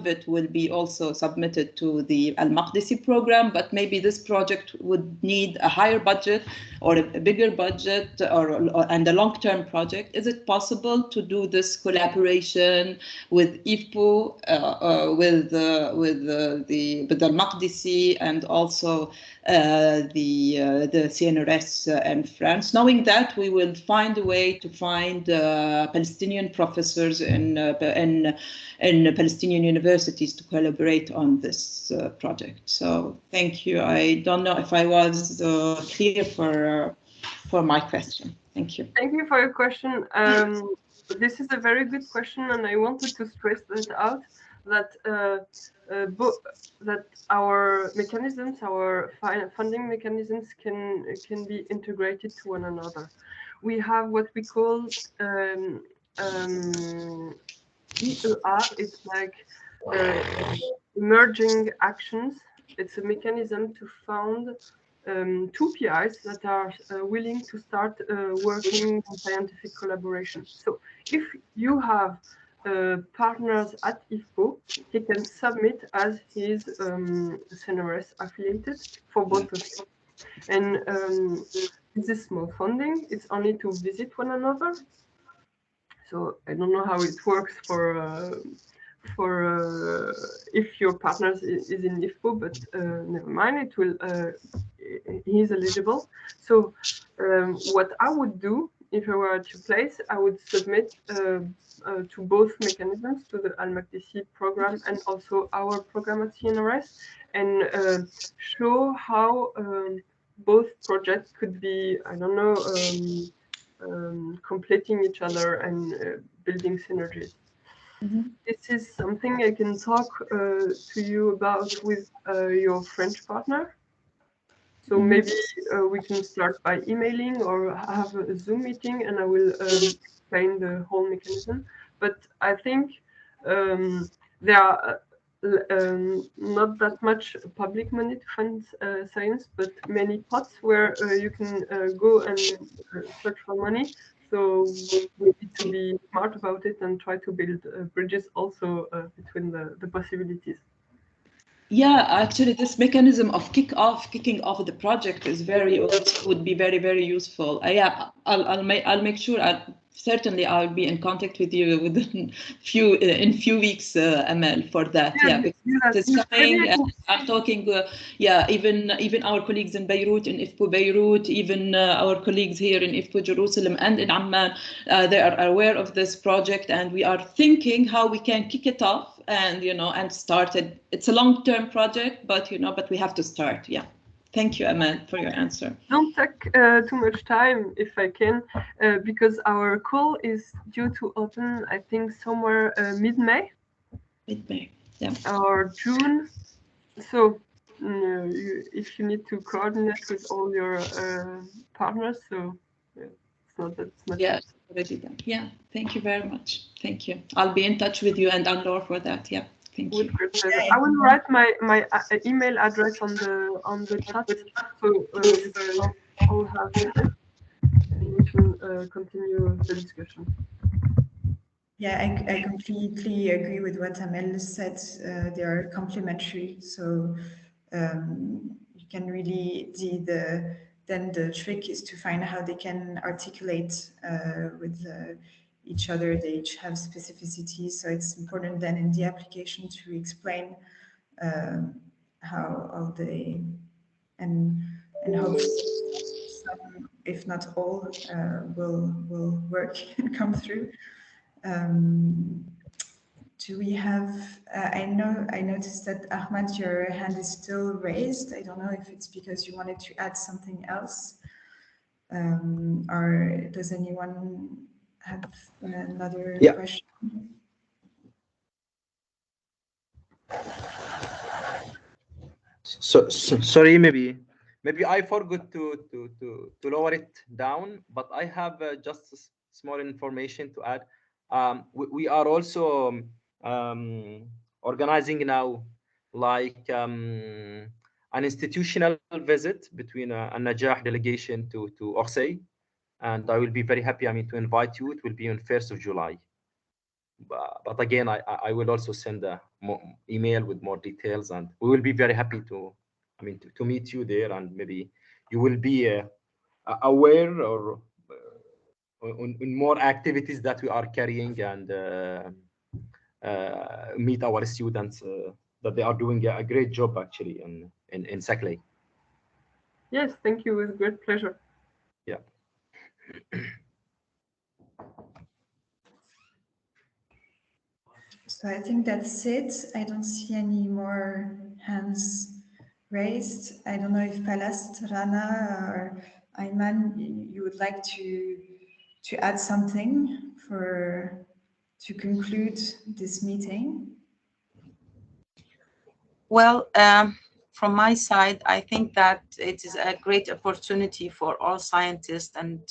it will be also submitted to the Al-Maqdisi program, but maybe this project would need a higher budget or a bigger budget and a long-term project. Is it possible to do this collaboration with IFPO, with the Al-Maqdisi and also the CNRS and France, knowing that we will find a way to find Palestinian professors in Palestinian universities to collaborate on this project? So thank you. I don't know if I was clear for my question. Thank you. Thank you for your question. This is a very good question, and I wanted to stress that out, that that our mechanisms, our funding mechanisms can be integrated to one another. We have what we call EEA. It's like emerging actions. It's a mechanism to fund two PIs that are willing to start working in scientific collaboration. So if you have partners at IFPO, he can submit as his CNRS affiliated for both of them. And this is small funding. It's only to visit one another. So I don't know how it works for if your partner is in IFPO, but never mind. It will. He is eligible. So what I would do if I were to place, I would submit to both mechanisms, to the Al-Maqdisi program and also our program at CNRS, and show how both projects could be, I don't know, completing each other and building synergies. Mm-hmm. This is something I can talk to you about with your French partner. So maybe we can start by emailing or have a Zoom meeting, and I will explain the whole mechanism. But I think there are not that much public money to fund science, but many pots where you can go and search for money. So we need to be smart about it and try to build bridges also between the possibilities. Yeah, actually, this mechanism of kicking off the project is would be very useful. Yeah, I'll make sure. Certainly, I'll be in contact with you within few weeks, Amal, for that. Yeah, because it's coming. I'm talking. Even our colleagues in Beirut, in IFPO Beirut, even our colleagues here in IFPO Jerusalem and in Amman, they are aware of this project, and we are thinking how we can kick it off and start it. It's a long-term project, but we have to start. Yeah. Thank you, Amal, for your answer. Don't take too much time, if I can, because our call is due to open, I think, somewhere mid-May. Mid-May, yeah. Or June. So if you need to coordinate with all your partners, so it's not that much. Yeah, already done. Yeah, thank you very much. Thank you. I'll be in touch with you and Anne-Laure for that. Yeah. Thank you. I will write my email address on the chat, so you all have it, and we can continue the discussion. Yeah, I completely agree with what Amel said. They are complementary, so you can really then the trick is to find how they can articulate with each other. They each have specificities, so it's important then in the application to explain how all they and hopefully some, if not all, will work and come through. Do we have? I noticed that Ahmad, your hand is still raised. I don't know if it's because you wanted to add something else, or does anyone have another question? Sorry, maybe I forgot to lower it down, but I have just small information to add. We are also organizing now like an institutional visit between a Najah delegation to Orsay, and I will be very happy, I mean, to invite you. It will be on 1st of July. But again, I will also send a email with more details, and we will be very happy to, I mean, to meet you there, and maybe you will be aware or on more activities that we are carrying, and meet our students that they are doing a great job actually in Saclay. Yes, thank you. With great pleasure. Yeah. So I think that's it. I don't see any more hands raised. I don't know if Palast, Rana, or Ayman, you would like to add something to conclude this meeting. Well, from my side, I think that it is a great opportunity for all scientists and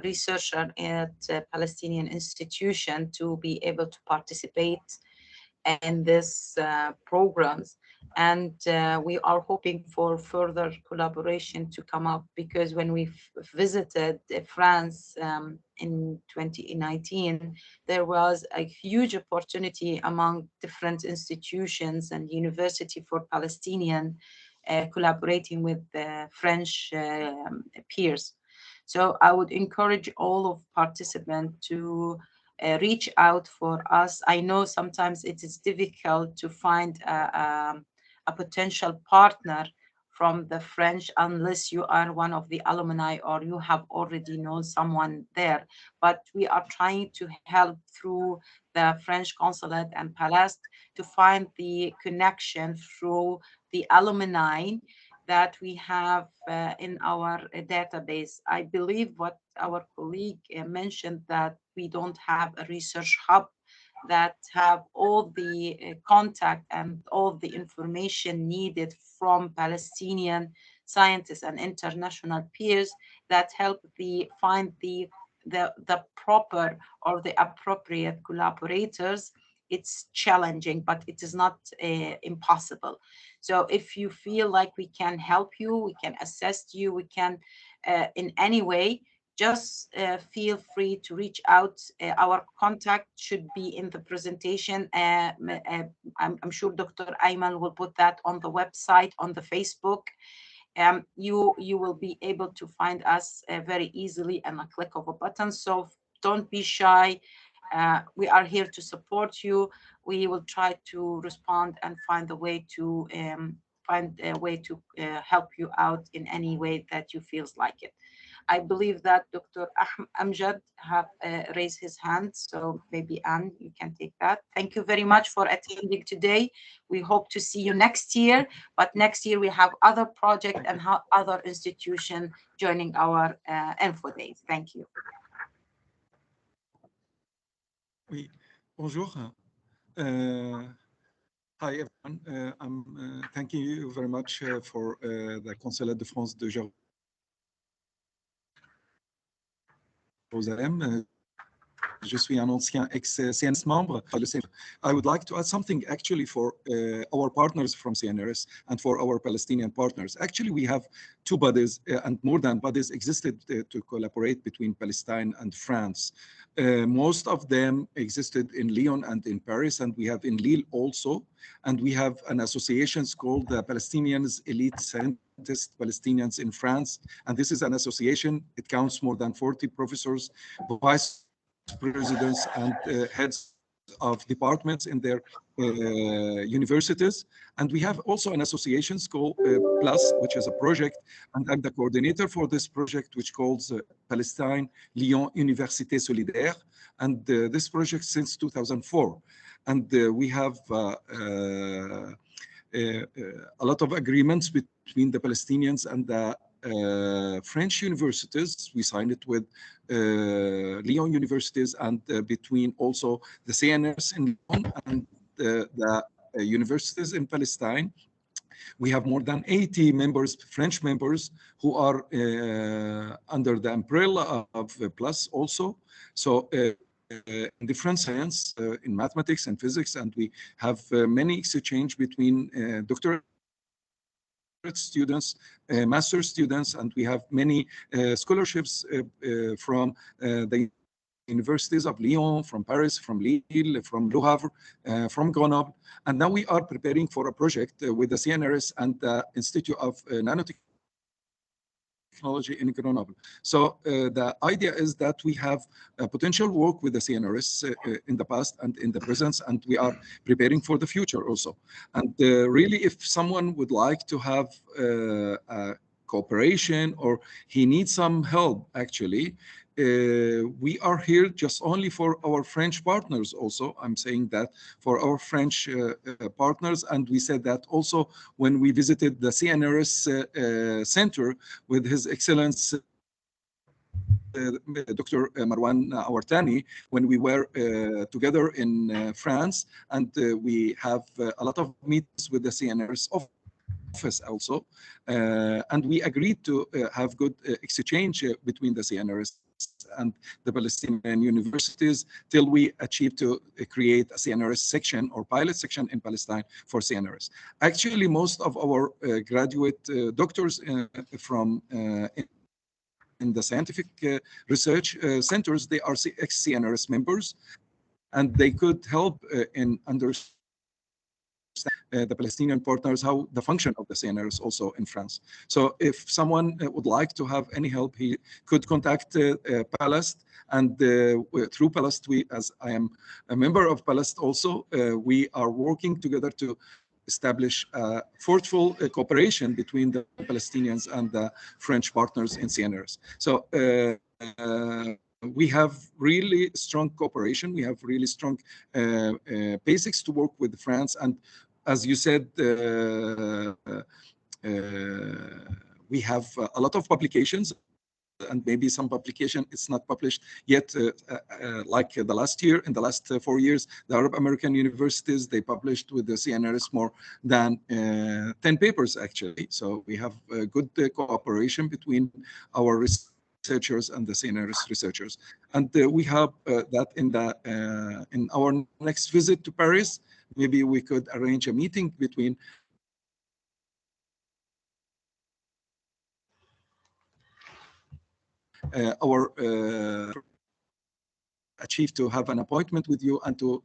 researchers at Palestinian institution to be able to participate in this programs. And we are hoping for further collaboration to come up, because when we visited France in 2019, there was a huge opportunity among different institutions and university for Palestinian collaborating with French peers. So I would encourage all of participants to reach out for us. I know sometimes it is difficult to find a potential partner from the French unless you are one of the alumni or you have already known someone there. But we are trying to help through the French consulate and Palast to find the connection through the alumni that we have in our database. I believe what our colleague mentioned, that we don't have a research hub that have all the contact and all the information needed from Palestinian scientists and international peers that help find the proper or the appropriate collaborators. It's challenging, but it is not impossible. So if you feel like we can help you, we can assist you, we can in any way, just feel free to reach out. Our contact should be in the presentation. I'm sure Dr. Ayman will put that on the website, on the Facebook. You will be able to find us very easily and a click of a button. So don't be shy. We are here to support you. We will try to respond and find a way to help you out in any way that you feels like it. I believe that Dr. Amjad have raised his hand, so maybe Anne, you can take that. Thank you very much for attending today. We hope to see you next year, but next year we have other projects and other institutions joining our Info Days. Thank you. Oui, bonjour. Hi everyone. I'm thanking you very much for the Consulat de France de Jérusalem. Je suis un ancien ex-CNRS membre. I would like to add something actually for our partners from CNRS and for our Palestinian partners. Actually, we have two bodies and more than bodies existed to collaborate between Palestine and France. Most of them existed in Lyon and in Paris, and we have in Lille also. And we have an association called the Palestinians Elite Scientists Palestinians in France. And this is an association. It counts more than 40 professors, vice presidents and heads of departments in their universities. And we have also an association called PLUS, which is a project, and I'm the coordinator for this project, which calls Palestine Lyon Université Solidaire. And this project since 2004. And we have a lot of agreements between the Palestinians and the French universities. We signed it with Lyon universities and between also the CNRS in Lyon and the universities in Palestine. We have more than 80 members, French members, who are under the umbrella of PLUS also. So in different science, in mathematics and physics, and we have many exchange between doctorate students, master students, and we have many scholarships from the universities of Lyon, from Paris, from Lille, from Le Havre, from Grenoble. And now we are preparing for a project with the CNRS and the Institute of Nanotechnology in Grenoble. So the idea is that we have potential work with the CNRS in the past and in the present, and we are preparing for the future also. And really, if someone would like to have a cooperation or he needs some help, actually, we are here just only for our French partners also. I'm saying that for our French partners, and we said that also when we visited the CNRS center with His Excellency Dr. Marwan Awartani, when we were together in France, and we have a lot of meetings with the CNRS office also, and we agreed to have good exchange between the CNRS and the Palestinian universities till we achieve to create a CNRS section or pilot section in Palestine for CNRS. Actually, most of our graduate doctors from in the scientific research centers, they are ex-CNRS members, and they could help in understanding the Palestinian partners, how the function of the CNRS also in France. So if someone would like to have any help, he could contact Palast, and through Palast, as I am a member of Palast also, we are working together to establish a fruitful cooperation between the Palestinians and the French partners in CNRS. So we have really strong cooperation. We have really strong basics to work with France. And as you said, we have a lot of publications, and maybe some publication is not published yet, like the last year. In the last 4 years, the Arab American universities, they published with the CNRS more than 10 papers, actually. So we have good cooperation between our researchers and the CNRS researchers. And we have that in our next visit to Paris. Maybe we could arrange a meeting between our achieve to have an appointment with you and to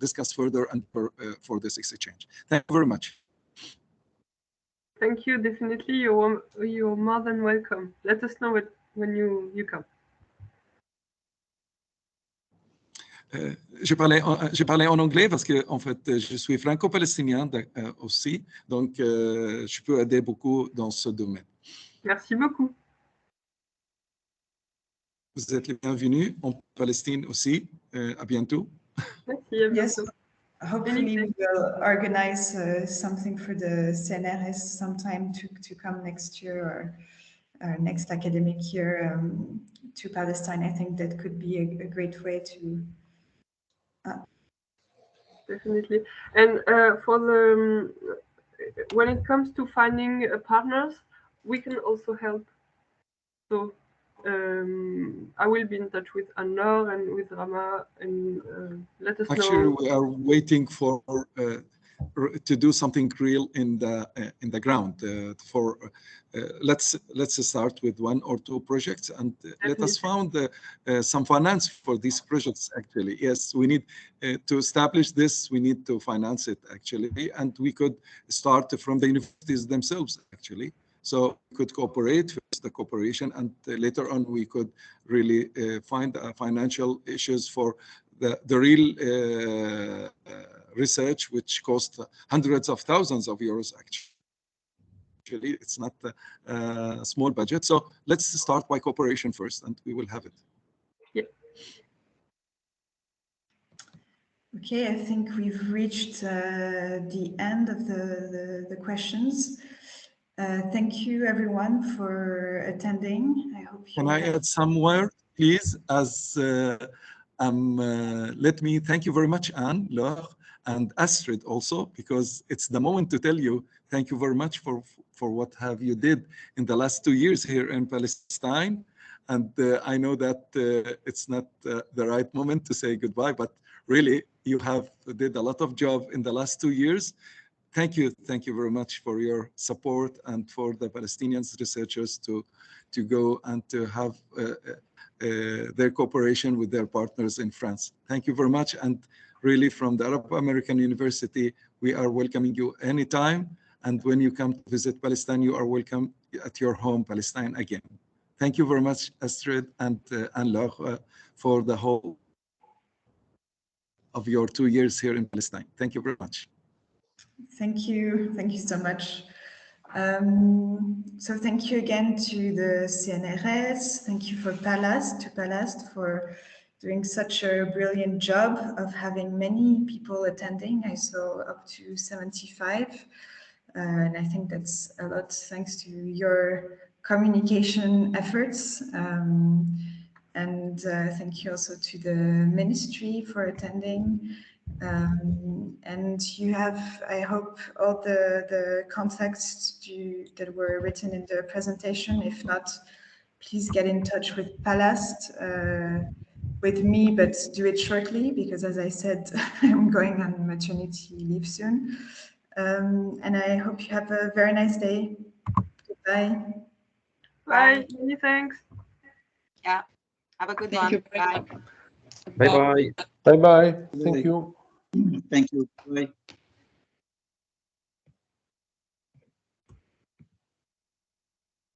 discuss further and for this exchange. Thank you very much. Thank you. Definitely, you're more than welcome. Let us know when you come. J'ai parlé en anglais parce que en fait je suis franco-palestinien aussi, donc je peux aider beaucoup dans ce domaine. Merci beaucoup. Vous êtes les bienvenus en Palestine aussi. À bientôt. Merci, à bientôt. Yes, hopefully we will organize something for the CNRS sometime to come next year or next academic year to Palestine. I think that could be a great way to. Definitely. And for the when it comes to finding partners, we can also help. So I will be in touch with Anor and with Rama, and let us know. Actually, we are waiting for to do something real in the ground. Let's start with 1 or 2 projects, and let us find some finance for these projects. Actually, yes, we need to establish this. We need to finance it actually, and we could start from the universities themselves actually. So we could cooperate first, the cooperation, and later on we could really find financial issues for the real research, which costs hundreds of thousands of euros actually. It's not a small budget. So let's start by cooperation first, and we will have it. Yeah. Okay, I think we've reached the end of the questions. Thank you, everyone, for attending. I hope you. Can I add somewhere, please? As let me thank you very much, Anne, Laure, and Astrid also, because it's the moment to tell you thank you very much for what have you did in the last 2 years here in Palestine. And I know that it's not the right moment to say goodbye, but really you have did a lot of job in the last 2 years. Thank you very much for your support and for the Palestinian researchers to go and to have their cooperation with their partners in France. Thank you very much. And really from the Arab American University, we are welcoming you anytime. And when you come to visit Palestine, you are welcome at your home, Palestine, again. Thank you very much, Astrid and Anne-Laure, for the whole of your 2 years here in Palestine. Thank you very much. Thank you so much. So thank you again to the CNRS. Thank you for Palast for doing such a brilliant job of having many people attending. I saw up to 75. And I think that's a lot thanks to your communication efforts. And thank you also to the ministry for attending. And you have, I hope, all the contacts that were written in the presentation. If not, please get in touch with Palast, with me, but do it shortly, because as I said, I'm going on maternity leave soon. And I hope you have a very nice day. Goodbye. Bye. Many thanks. Yeah. Have a good Thank one. you very Bye. much. Bye bye. Bye bye. Thank you. Thank you. Bye.